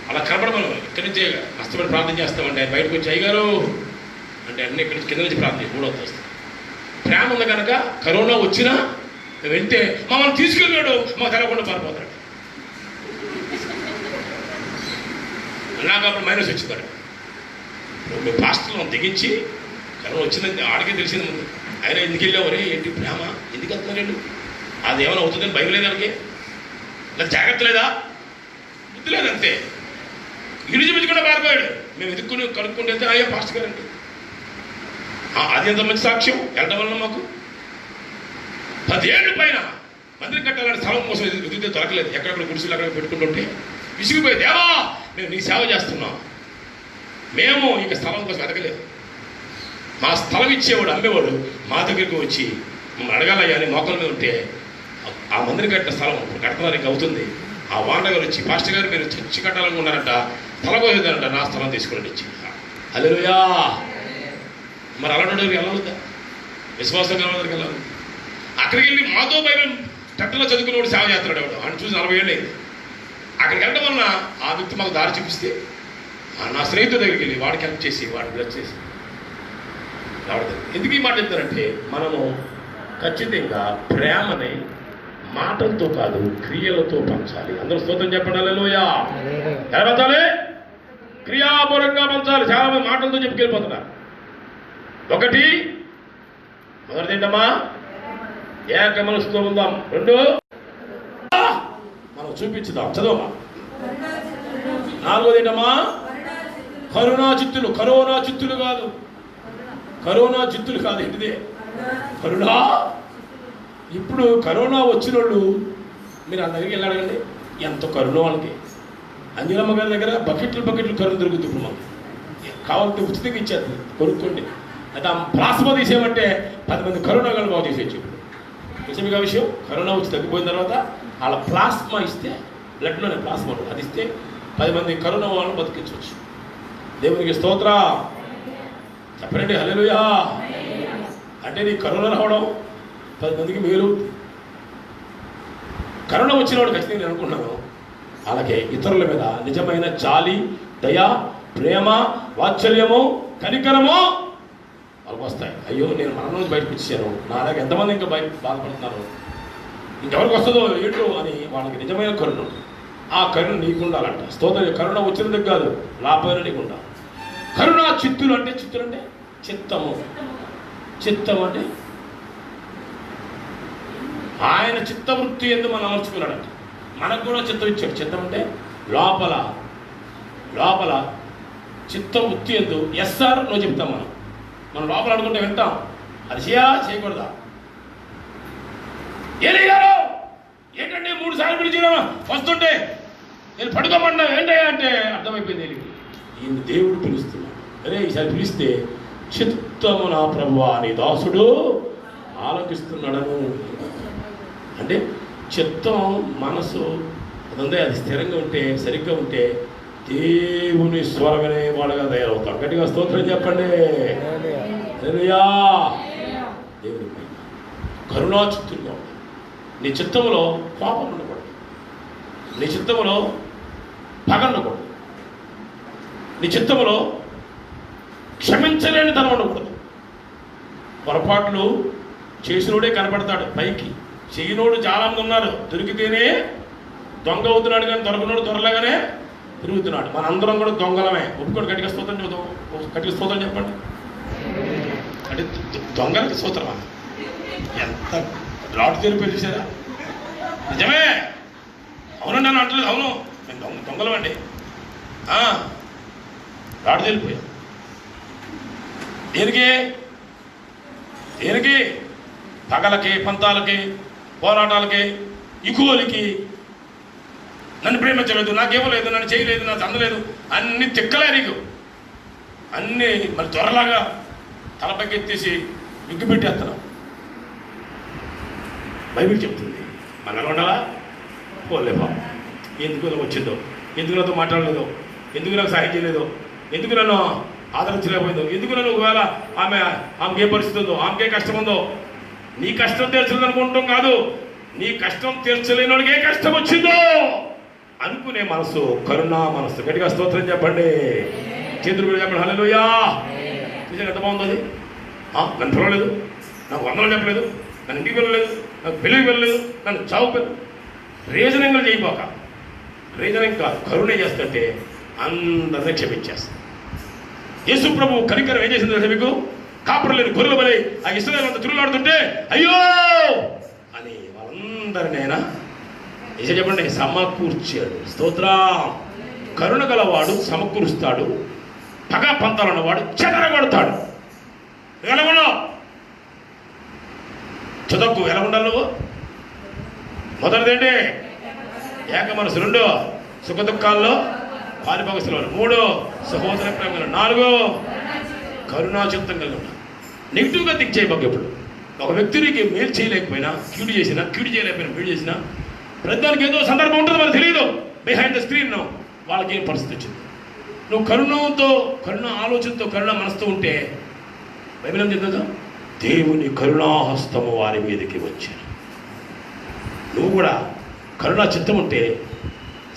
అలా కనపడమను, ఇక్కడి నుంచే కష్టపడి ప్రార్థన చేస్తామంటే ఆయన బయటకు వచ్చి అయ్యగారు అంటే అన్నీ ఇక్కడి నుంచి కింద నుంచి ప్రార్థన చేసి 3వ వస్తుంది. ప్రేమ ఉంది కనుక కరోనా వచ్చినా వెళ్తే మమ్మల్ని తీసుకెళ్ళాడు, మాకు తెలవకుండా పారిపోతాడు. నాకు అప్పుడు మైనస్ వచ్చిందాడు. మేము పాస్టర్లను దిగించి కరోనా వచ్చిందని ఆడికే తెలిసింది ముందు. ఆయన ఎందుకు వెళ్ళావరే, ఏంటి ప్రేమ, ఎందుకు వెళ్తున్నారు, అది ఏమైనా అవుతుందని భయం లేదు వాళ్ళకి, లేదా జాగ్రత్త లేదా, బుద్ధి లేదు అంతే. ఇల్లు చూపించకుండా పారిపోయాడు. మేము ఎదుర్కొని కనుక్కుంటే వెళ్తే అయ్యా పాస్టర్ గారండి. అది ఎంత మంచి సాక్ష్యం. వెళ్ళడం వల్ల మాకు 10 ఏళ్ళు పైన మందిరం కట్టాలని స్థలం కోసం ఎదుగుతే దొరకలేదు. ఎక్కడెక్కడ గుడిసెలు అక్కడ పెట్టుకుంటుంటే విసిగిపోయి, దేవా మేము నీ సేవ చేస్తున్నాం, మేము ఇక స్థలం కోసం ఎదగలేదు. మా స్థలం ఇచ్చేవాడు అమ్మేవాడు మా దగ్గరికి వచ్చి మమ్మల్ని అడగాలయ్యా అని మోకల మీద ఉంటే ఆ మందిరం కట్టిన స్థలం కడుతున్నారు ఇంకా అవుతుంది. ఆ వాండ గారు వచ్చి పాస్టర్ గారు మీరు చర్చి కట్టాలనుకున్నారంట, స్థలం కోసేదారంట, నా స్థలం తీసుకుని ఇచ్చి. హల్లెలూయా. మరి అలాంటి వెళ్ళవద్దా, విశ్వాసం కలవడానికి వెళ్ళాలి. అక్కడికి వెళ్ళి మాతో బైబిల్ టట్టలో చదువుకునేవాడు సేవ చేస్తున్నాడు. వాడు ఆయన చూసి 40 ఏళ్ళు అయింది. అక్కడికి వెళ్ళడం వలన ఆ వ్యక్తి మాకు దారి చూపిస్తే నా స్నేహితుడి దగ్గరికి వెళ్ళి వాడికి హెల్ప్ చేసి వాడిని బ్లెస్ చేసి రావడం. ఎందుకు ఈ మాట చెప్తారంటే మనము ఖచ్చితంగా ప్రేమని మాటలతో కాదు క్రియలతో పంచాలి. అందరూ స్తోత్రం చెప్పండి. హల్లెలూయా. ఎలా పంచాలి? క్రియాపూర్వకంగా పంచాలి. చాలా మంది మాటలతో చెప్పుకెళ్ళిపోతున్నారు. ఒకటి, మొదటిది ఏంటమ్మా, ఏక మనసుతో ఉందాం. 2 మనం చూపించుదాం, చదవమా. 4వది ఏంటమ్మా, కరుణా చిత్తులు. కరోనా చిత్తులు కాదు, కరోనా చిత్తులు కాదు, ఏంటిదే కరుణా. ఇప్పుడు కరోనా వచ్చిన వాళ్ళు మీరు ఆ దగ్గరికి వెళ్ళాడండి, ఎంత కరుణ వాళ్ళకి. అంజనమ్మ గారి దగ్గర బకెట్లు కరుణ దొరుకుతుంది. ఇప్పుడు మాకు కావాలంటే ఉచితంగా ఇచ్చేది, కొనుక్కోండి. అయితే ఆ ప్లాస్మా తీసేయమంటే 10 మంది కరోనా వాళ్ళు బాగు తీసేయచ్చు. నిజంగా విషయం, కరోనా వచ్చి తగ్గిపోయిన తర్వాత వాళ్ళ ప్లాస్మా ఇస్తే, బ్లడ్లోనే ప్లాస్మా అది ఇస్తే 10 మంది కరోనా వాళ్ళని బతికించవచ్చు. దేవునికి స్తోత్ర చెప్పండి. హల్లెలూయా. అంటే నీ కరోనా రావడం 10 మందికి మేలు. కరోనా వచ్చిన వాడు ఖచ్చితంగా నేను అనుకుంటున్నాను, అలాగే ఇతరుల మీద నిజమైన జాలి, దయ, ప్రేమ, వాత్సల్యము, కనికరము వాళ్ళకి వస్తాయి. అయ్యో నేను మన నుంచి బయటకు వచ్చాను, నా అలాగే ఎంతమంది ఇంకా బయట బాధపడుతున్నారు, ఇంకెవరికి వస్తుందో ఏంటో అని వాళ్ళకి నిజమైన కరుణ, ఆ కరుణ నీకుండాలంట. స్తోత్రం. కరుణ వచ్చినందుకు కాదు, లాభమైన నీకుండా. కరుణ చిత్తులు అంటే, చిత్తులు అంటే చిత్తము. చిత్తం అంటే ఆయన చిత్తవృత్తి ఎందుకు మనం అమర్చుకున్నాడంట. మనకు కూడా చిత్తం ఇచ్చాడు. చిత్తం అంటే లోపల లోపల చిత్తవృత్తి ఎందు ఎస్ఆర్ నువ్వు చెప్తాం. మనం లోపల అనుకుంటే వింటాం, అది చేయకూడదా. ఏలిగారు ఏంటంటే 3 సార్లు పిలిచినా వస్తుంటే నేను పడుకోమన్నా ఏంటయ్యా అంటే అర్థమైపోయింది. ఈయన దేవుడు పిలుస్తున్నాడు. అరే ఈసారి పిలిస్తే చిత్తము నా ప్రభువా నీ దాసుడు ఆలోకిస్తున్నాడను. అంటే చిత్తం, మనసు అదంతా అది స్థిరంగా ఉంటే, సరిగ్గా ఉంటే దేవుని స్వరం వినే వాళ్ళగా తయారవుతాం. గట్టిగా స్తోత్రం చెప్పండి. హల్లెలూయా. దేవుని కరుణా చిత్తులుగా ఉంటాయి. నీ చిత్తములో కోపం ఉండకూడదు, నీ చిత్తములో పగ ఉండకూడదు, నీ చిత్తములో క్షమించలేని తనం ఉండకూడదు. పొరపాట్లు చేసినోడే కనపడతాడు పైకి, చేయనోడు చాలామంది ఉన్నారు. దొరికితేనే దొంగ అవుతున్నాడు, కానీ దొరకనోడు దొరలాగానే తిరుగుతున్నాడు. మనందరం కూడా దొంగలమే. ఒప్పుకోండి. గట్టిగా స్తోత్రం చెబుతాం. గట్టిగా స్తోత్రం చెప్పండి. అంటే దొంగలకి స్తోత్రమా? ఎంత రాటు తెలిపి చూసారా? నిజమే. అవునండి అని అంటలేదు. అవును, మేము దొంగలమండి. రాటు తెలిపోయాం. దేనికి? పగలకి, పంతాలకి, పోరాటాలకి, ఇకువలకి, నన్ను ప్రేమించలేదు, నాకేమలేదు, నన్ను చేయలేదు, నాకు అందలేదు, అన్ని తిక్కలే నీకు. అన్నీ మరి త్వరలాగా తలపైకెత్తేసి విగ్గు పెట్టేస్తున్నావు. బైబిల్ చెప్తుంది మన ఉండాలా. పోలే బాబు, ఎందుకు నాకు వచ్చిందో, ఎందుకు నాతో మాట్లాడలేదో, ఎందుకు నాకు సహాయం చేయలేదో, ఎందుకు నన్ను ఆదరించలేకపోయిందో, ఎందుకు నన్ను ఒకవేళ ఆమెకి ఏ పరిస్థితి ఉందో, ఆమెకే కష్టం ఉందో, నీ కష్టం తెలుసుకుంది అనుకుంటాం కాదు. నీ కష్టం తీర్చలేని వాడికి ఏ కష్టం వచ్చిందో అనుకునే మనసు కరుణా మనసు. గట్టిగా స్తోత్రం చెప్పండి, చేతులు కూడా చెప్పండి. హల్లెలూయా. చూసారు ఎంత బాగుంది అది. నన్ను పిలవలేదు, నాకు వందలు చెప్పలేదు, నన్ను ఇంటికి వెళ్ళలేదు, నాకు పెళ్ళికి వెళ్ళలేదు, నన్ను చావు పిల్ల. రీజనింగ్లు చేయబోక, రీజనింగ్ కాదు, కరుణ చేస్తుంటే అందరినీ క్షమించేస్తాను. యేసు ప్రభు కనికరం ఏం చేసింది తెలుసా మీకు? కాపురం లేని గొర్రెల వలె ఆ ఇశ్రాయేలు తిరుగులాడుతుంటే అయ్యో అని వాళ్ళందరినీ ఆయన ఏం చెప్పండి సమకూర్చాడు. స్తోత్రం. కరుణ గలవాడు సమకూరుస్తాడు, పగ పంతాలు ఉన్నవాడు చెదరగొడతాడు. ఎలా ఉన్నావు? చదువుకు ఎలా ఉండాలి నువ్వు? మొదటిదేంటి? ఏక మనసు. 2 సుఖ దుఃఖాల్లో పాలిపగస్తులు. 3 సహోదర ప్రేమ. 4 కరుణాచిత్తం కలిగి ఉన్నాడు. నెగిటివ్గా థింక్ చేయబాకు. ఎప్పుడు ఒక వ్యక్తికి మేలు చేయలేకపోయినా కీడు చేసినా, కీడు చేయలేకపోయినా మేలు చేసినా, ప్రతిదానికి ఏదో సందర్భం ఉంటుంది, మనకు తెలియదు. బిహైండ్ ద స్క్రీన్ వాళ్ళకి ఏం పరిస్థితి వచ్చింది. నువ్వు కరుణతో, కరుణ ఆలోచనతో, కరుణ మనసుతో ఉంటే బైబిల్ ఏం చెప్తుందో, దేవుని కరుణాహస్తము వారి మీదకి వచ్చారు. నువ్వు కూడా కరుణా చిత్తం ఉంటే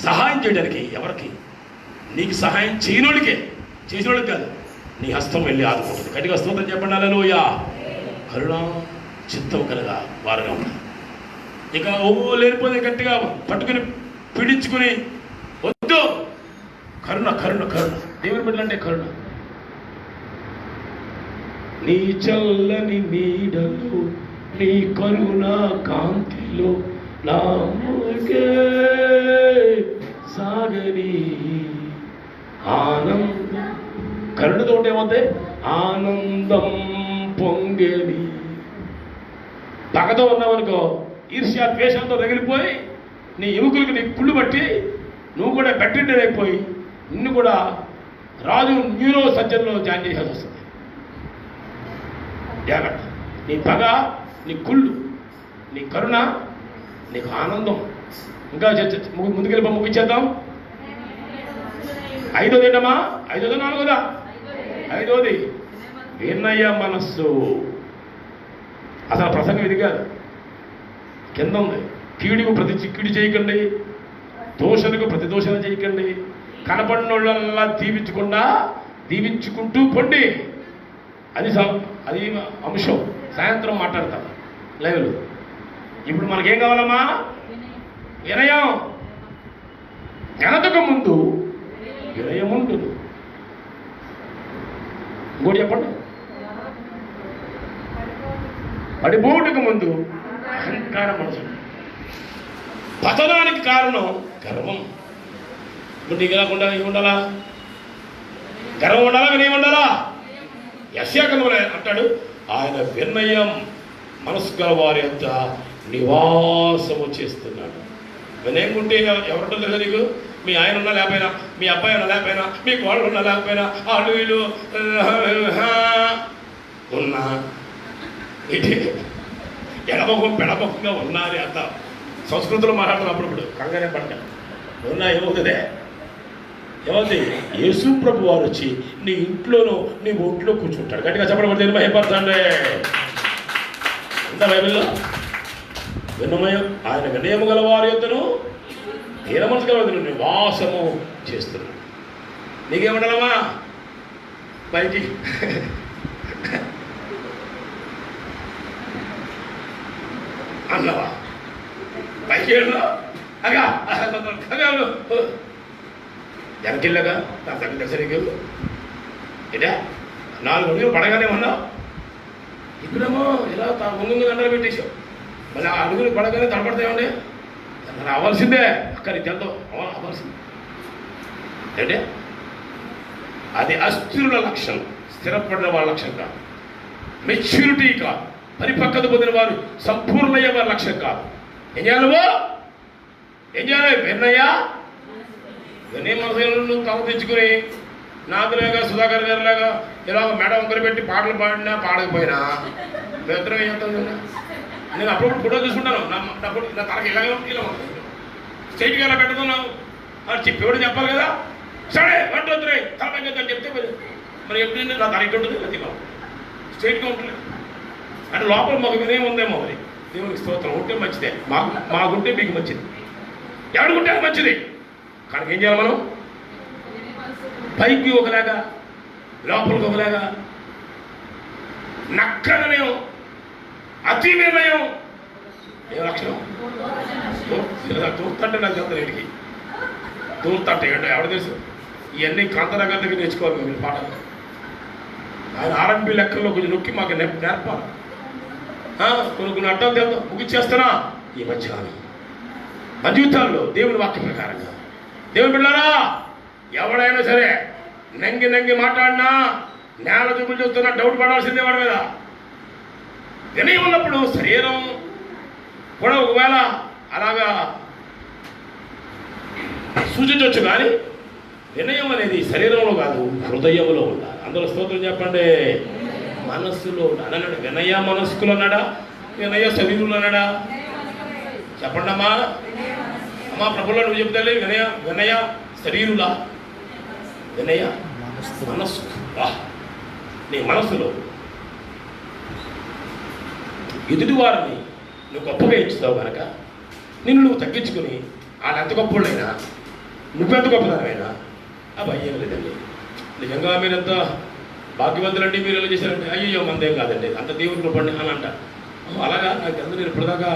సహాయం చేయడానికి ఎవరికి? నీకు సహాయం చేయనోడికే, చేసినోడికి కాదు. నీ హస్తం వెళ్ళి ఆదుకుంటుంది. గట్టిగా స్తోత్రం చెప్పండి. హల్లెలూయా. కరుణా చిత్తం కలగా వారుగా ఉంటారు. ఇక లేనిపోతే గట్టిగా పట్టుకుని పీడించుకుని వద్దు. కరుణ కరుణ కరుణ. దేవుని బిడ్డలంటే కరుణ. నీ చల్లని నీడలో, నీ కరుణ కాంతిలో నా ముగే సాగని ఆనందం. కరుణతో ఉంటే ఏమవుతాయి? ఆనందం పొంగేది. పగతో ఉన్నావనుకో, ఈర్ష్య ద్వేషంతో రగిలిపోయి నీ ఎముకలకు నీ కుళ్ళు బట్టి నువ్వు కూడా బెట్టెండర్ అయిపోయి నిన్ను కూడా రాజు న్యూరో సర్జన్లో జాయిన్ చేయాల్సి వస్తుంది. జాగ్రత్త. నీ పగ, నీ కుళ్ళు, నీ కరుణ, నీకు ఆనందం. ఇంకా ముందుకెళ్ళి ముగించేద్దాం. 5వది ఏంటమ్మా? 5వదా 4వదా? 5వది వినయ మనస్సు. అసలు ప్రసంగం ఇది కాదు, కింద ఉంది. కీడుకు కీడు చేయకండి, దోషణకు ప్రతి దోషణ చేయకండి, కనపడినోళ్ళల్లా దీవించుకుంటూ పొండి. అది అంశం. సాయంత్రం మాట్లాడతాం లైవ్లో. ఇప్పుడు మనకేం కావాలమ్మా? వినయం. ఘనతకు ముందు వినయం ఉంటుంది. ఇంకోటి చెప్పండి. పడిపోటుకు ముందు అహంకారం మనసు. పతనానికి కారణం గర్వం. ఇప్పుడు నీకు రాకుండా ఏమి ఉండాలా? గర్వం ఉండాలా, వినయం ఉండాలా? యెషయాగ్రంథంలో అంటాడు, ఆయన వినయం మనసు గల వారి అంత నివాసము చేస్తున్నాడు. వినయం ఉంటే ఎవరుంటుందో తెలుసా నీకు? మీ ఆయన ఉన్నా లేకపోయినా, మీ అబ్బాయి ఉన్నా లేకపోయినా, మీ కోళ్ళు ఉన్నా లేకపోయినా, వాళ్ళు వీళ్ళు ఉన్నా ఇది ఎడమొఖం పెడమొఖంగా ఉన్నారు. అంత సంస్కృతిలో మాట్లాడుతున్నప్పుడు ఇప్పుడు కంగానే పడ్డాను. ఉన్నా ఏమవుతుంది? ఏమవుతుంది? యేసు ప్రభు వారు వచ్చి నీ ఇంట్లోనూ నీ ఒంట్లో కూర్చుంటాడు. గట్టిగా చెప్పడం భయపడతాండే. అంత బైబిల్లో వినమయం. ఆయన వినయము గల వారి యొద్దను హీన మనసు గల వారి నివాసము చేస్తున్నాడు. నీకేమంటారమ్మా? పైకి అన్నవా? పైకి అగా వెనకెళ్ళగా నా దగ్గర దర్శనకి ఇదే 4 అడుగులు పడగానే ఉన్నావు. ఇక్కడేమో ఇలా ముందు గంటలు పెట్టేసావు. మళ్ళీ ఆ అడుగులు పడగానే తడపడతాయండి. అవ్వాల్సిందే. అక్కడ తెలతో అవ్వాల్సిందే. అంటే అది అస్థిరుల లక్షణం, స్థిరపడిన వాళ్ళ లక్షణం కాదు. మెచ్యూరిటీ కాదు, పరిపక్వత పొందిన వారు సంపూర్ణయ్యే వారి లక్షణం కాదు. ఏం చేయాలి? ఏం చేయాలి? విన్నయ్యా వినయ మనసు కవ తెచ్చుకుని నాకులాగా సుధాకర్ గారిలాగా ఇలా మేడం ఒకరు పెట్టి పాటలు పాడినా పాడకపోయినా మిత్రం ఏం చేస్తాను. నేను అప్పుడప్పుడు ఫోటో చూసుకుంటాను. నా తనకి ఇలాగే ఇలా స్టేట్గా ఇలా పెట్టుకున్నావు అని చెప్పేవాడు చెప్పాలి కదా. సరే వంటొద్దురాయి తలపై అని చెప్తే మరి ఎప్పుడు నా తన ఇటు ఉంటుంది అది స్ట్రైట్గా ఉంటుంది. అంటే లోపల మాకు వినయం ఉందేమో. మరి దేవునికి స్తోత్రం. ఉంటే మంచిదే, మాకుంటే మీకు మంచిది, ఎవరికుంటే మంచిది. కానీ ఏం చేయాలి మనం? పైకి ఒకలాగా లోపలికి ఒకలాగా, నక్క నిర్ణయం, అతి నిర్ణయం. ఏ లక్షణం? దూర్తంటే నాకు చెప్తాను ఇంటికి, దూర్తంటే అంటే ఎవరు తెలుసు? ఇవన్నీ కాంతారా గారి దగ్గర నేర్చుకోవాలి మీరు పాఠాలు. ఆయన ఆర్ఎంపీ లెక్కల్లో కొంచెం నొక్కి మాకు నేర్పాలి. కొన్ని అడ్డం తెలుద్దాం, ముగిచ్చేస్తానా ఈ మధ్యాహ్నం మన జీవితాల్లో దేవుని వాక్య ప్రకారంగా. దేవుని బిడ్డలారా, ఎవడైనా సరే నంగి మాట్లాడినా, నేల చూపులు చూస్తున్నా డౌట్ పడాల్సిందే వాడి మీద. వినయం ఉన్నప్పుడు శరీరం కూడా ఒకవేళ అలాగా సూచించవచ్చు, కానీ వినయం అనేది శరీరంలో కాదు, హృదయంలో ఉండాలి. అందరూ స్తోత్రం చెప్పండి. మనస్సులో ఉండాలి అన్నాడు. వినయ మనస్కులు అన్నాడా, వినయ శరీరంలో అన్నాడా? చెప్పండి అమ్మా. అమ్మా ప్రభులో నువ్వు చెప్తాలే, వినయ శరీరులా, వినయ మనస్సు. నీ మనస్సులో ఎదుటి వారిని నువ్వు గొప్పగా ఇచ్చుతావు కనుక నిన్ను నువ్వు తగ్గించుకుని వాళ్ళు ఎంత గొప్పవాళ్ళైనా నువ్వెంత గొప్పదానైనా అబ్బాయి ఏం లేదండి, నిజంగా మీరెంత భాగ్యవంతులండి, మీరు ఎలా చేశారంటే అయ్యో మందేం కాదండి, అంత దేవుడిని కృపండి అని అంట. అలాగా నాకు ఎంత నేను ఇప్పటిదాకా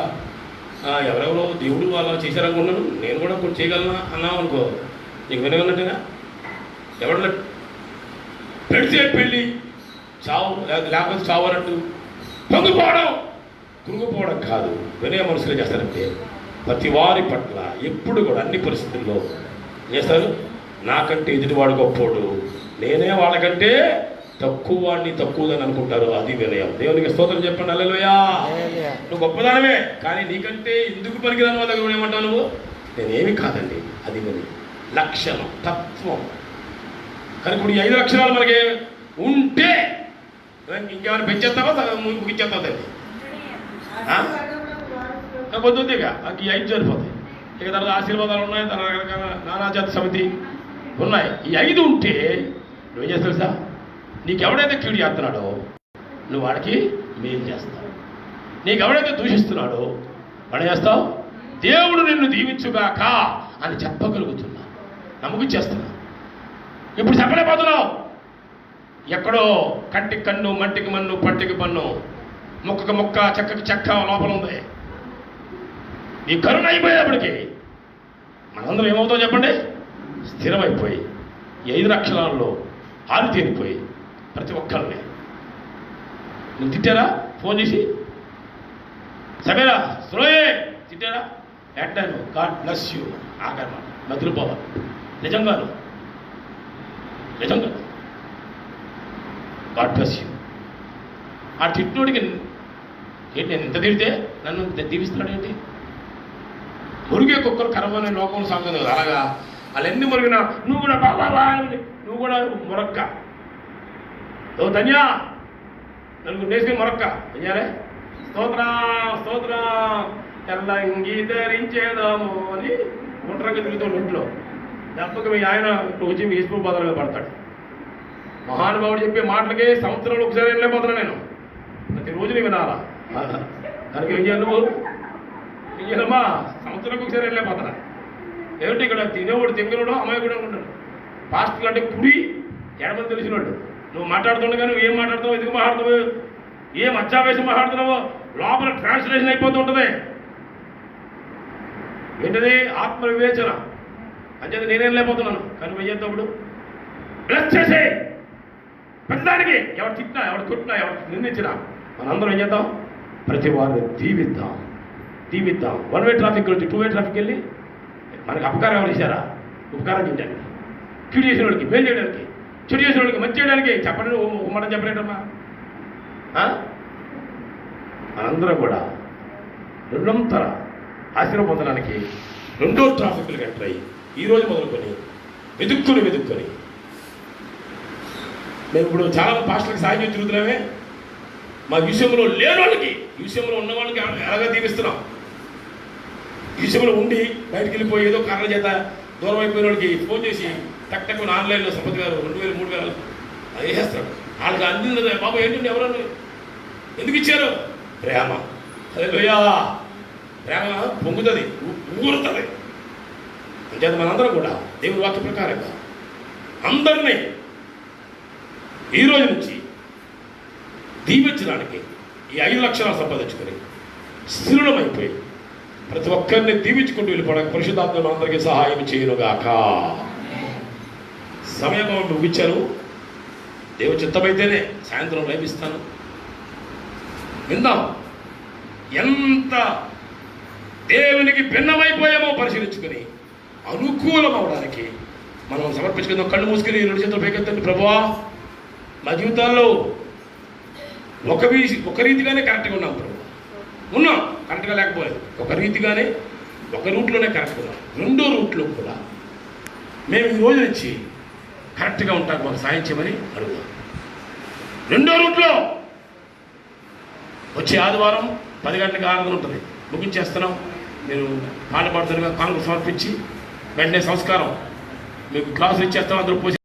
ఎవరెవరో దేవుడు అలా చేశారనుకున్నాను, నేను కూడా కొంచెం చేయగలనా అన్నావు అనుకో, నీకు వినగలనట్టేనా? ఎవరన్నా పెడితే పెళ్ళి చావు, లేకపోతే చావు అన్నట్టు కృంగిపోవడం కాదు. వినయ మనసులో చేస్తారంటే ప్రతి వారి పట్ల ఎప్పుడు కూడా అన్ని పరిస్థితుల్లో చేస్తారు. నాకంటే ఎదుటివాడు గొప్పోడు, నేనే వాళ్ళకంటే తక్కువ వాడిని తక్కువదని అనుకుంటారు. అది వినయం. దేవునికి స్తోత్రం చెప్పండి. హల్లెలూయా. నువ్వు గొప్పదానమే, కానీ నీకంటే ఎందుకు పనికిరాని వాళ్ళ దగ్గర ఏమంటావు నువ్వు? నేనేమి కాదండి. అది వినయం, లక్షణం, తత్వం. కానీ ఇప్పుడు ఈ 5 లక్షణాలు మనకి ఉంటే ఇంకేమైనా పెంచేస్తావా ముగించేస్తావు దాన్ని? పొద్దుంది ఇక ఈ 5 సరిపోతాయి. ఇక తర్వాత ఆశీర్వాదాలు ఉన్నాయి, తర్వాత రకరకాల నానాజాతి సమితి ఉన్నాయి. ఈ 5 ఉంటే నువ్వేం చేస్తావు సార్? నీకు ఎవడైతే కీడు చేస్తున్నాడో నువ్వు వాడికి మేలు చేస్తావు. నీకు ఎవడైతే దూషిస్తున్నాడో వాడు చేస్తావు, దేవుడు నిన్ను దీవించుగాక అని చెప్పగలుగుతున్నా, నమ్మకిచ్చేస్తున్నా. ఇప్పుడు చెప్పలేకపోతున్నావు. ఎక్కడో కంటికి కన్ను, మంటికి మన్ను, పంటికి పన్ను, మొక్కకి మొక్క, చెక్కకి చెక్క లోపల ఉంది. ఈ కరుణ అయిపోయేప్పటికీ మనందరం ఏమవుతాం చెప్పండి? స్థిరమైపోయి ఈ 5 లక్షణాల్లో ఆరితేరిపోయి ప్రతి ఒక్కరిని నువ్వు తిట్టారా? ఫోన్ చేసి సమేరా స్లోయే తిట్టారా? అంటాను గాడ్ బ్లెస్ యూ ఆగమ్మా మధురపోవాలి. నిజంగాను గాడ్ బ్లెస్ యూ. ఆ తిట్టినోడికి ఏంటి, నేను ఇంత తిడితే నన్ను దీవిస్తున్నాడు ఏంటి? మురిగే కుక్కలు కరవనే లోకంలో సాగుతుంది కదా, అలాగా వాళ్ళెన్ని మురిగినా నువ్వు కూడా బాబా, నువ్వు కూడా మొరక్క, ఓ ధన్యా నలుగురు నేసుకుని మొరక్క ధన్యాలే స్తోత్ర ఎల్లంగి ధరించేదాము అని ఒంటరిగా తిరుగుతాడు ఇంట్లో. దెబ్బకి మీ ఆయన వచ్చి మీ ఇసుపు బదులుగా పడతాడు. మహానుభావుడు చెప్పే మాటలకే సంవత్సరంలో ఒకసారి వెళ్ళిపోతున్నా నేను, ప్రతిరోజు నీ వినాలా? దానికి ఏం చేయాలి నువ్వు? ఏం చేయాలమ్మా? సంవత్సరానికి ఒకసారి వెళ్ళిపోతున్నా. ఏమిటి ఇక్కడ తినేవాడు తింగరుడు అమ్మాయి కూడా అనుకుంటాడు. పాస్టర్లు అంటే కుడి ఎడమని తెలిసినవాడు. నువ్వు మాట్లాడుతుండగా నువ్వు ఏం మాట్లాడుతావు, ఎందుకు మాట్లాడుతావు, ఏం అచ్చావేశం మాట్లాడుతున్నావో లోపల ట్రాన్స్లేషన్ అయిపోతూ ఉంటుంది. ఏంటది? ఆత్మ వివేచన. అంచేది నేనేం లేకపోతున్నాను, కానీ వెయ్యేటప్పుడు బ్లెస్ చేసే ప్రతిదానికి ఎవరు తిట్టినా, ఎవరు కొట్టినా, ఎవరు నిందించినా మనందరం ఏం చేద్దాం? ప్రతి వారిని దీవిద్దాం. 1 వే ట్రాఫిక్ వచ్చి 2 వే ట్రాఫిక్ వెళ్ళి మనకి అపకారం ఎవరు చేశారా? ఉపకారం చేయడానికి, కీడు చేసిన వాడికి మేలు చేయడానికి, చెడు చేసిన వాడికి మంచి చేయడానికి. చెప్పండి, మాట చెప్పలేటమ్మా. మనందరం కూడా రెండంతర ఆశీర్వాదం పొందడానికి 2వ ట్రాఫిక్లు ఎంటర్ అయ్యి ఈరోజు మొదలుకొని వెతుక్కొని మేము ఇప్పుడు చాలా పాస్టర్లకు సాయం చేసి తిరుగుతున్నామే. మా విషయంలో లేని వాళ్ళకి, విషయంలో ఉన్న వాళ్ళకి ఎలాగా దీవిస్తున్నాం. విషయంలో ఉండి బయటకు వెళ్ళిపోయి ఏదో కారణం చేత దూరం అయిపోయిన వాళ్ళకి ఫోన్ చేసి టక్ ఆన్లైన్లో సంపత్ గారు 2000 3000 అది వేసేస్తాడు. వాళ్ళకి అందింది బాబు ఏంటంటే ఎవరన్నా ఎందుకు ఇచ్చారు? ప్రేమ. హల్లెలూయా. ప్రేమ పొంగుతుంది, ఊరుతుంది. అంచేత మనందరం కూడా దేవుని వాక్య ప్రకారంగా అందరినీ ఈ రోజు నుంచి దీవించడానికి ఈ 5 లక్షలు సంపాదించుకొని స్థిరులమైపోయి ప్రతి ఒక్కరిని దీవించుకుంటూ వెళ్ళిపోవడానికి పరిశుద్ధాత్మ అందరికీ సహాయం చేయనుగాక. సమయం ముగించాను. దేవుని చిత్తమైతేనే సాయంత్రం లభిస్తాను. విందాం. ఎంత దేవునికి భిన్నమైపోయామో పరిశీలించుకొని అనుకూలం అవడానికి మనం సమర్పించుకుందాం. కళ్ళు మూసుకుని 2 చేతులు పైకెత్తండి. ప్రభువా, మా జీవితాల్లో ఒక రీతిగానే కరెక్ట్గా ఉన్నాం ప్రభు. ఉన్నాం, కరెక్ట్గా లేకపోలేదు. ఒక రీతిగానే ఒక రూట్లోనే కరెక్ట్గా ఉన్నాం. 2వ రూట్లో కూడా మేము ఈ రోజు నుంచి కరెక్ట్గా ఉంటాం. మాకు సాయం చేయమని అడుగుదాం. 2వ రూట్లో వచ్చే ఆదివారం 10 గంటలకు ఆరాధన ఉంటుంది. ముగించేస్తున్నాం. మీరు పాట పాడుతున్నగా కానుక సమర్పించి వెంటనే సంస్కారం మీకు క్లాసులు ఇచ్చేస్తాం. అందరూ పోసి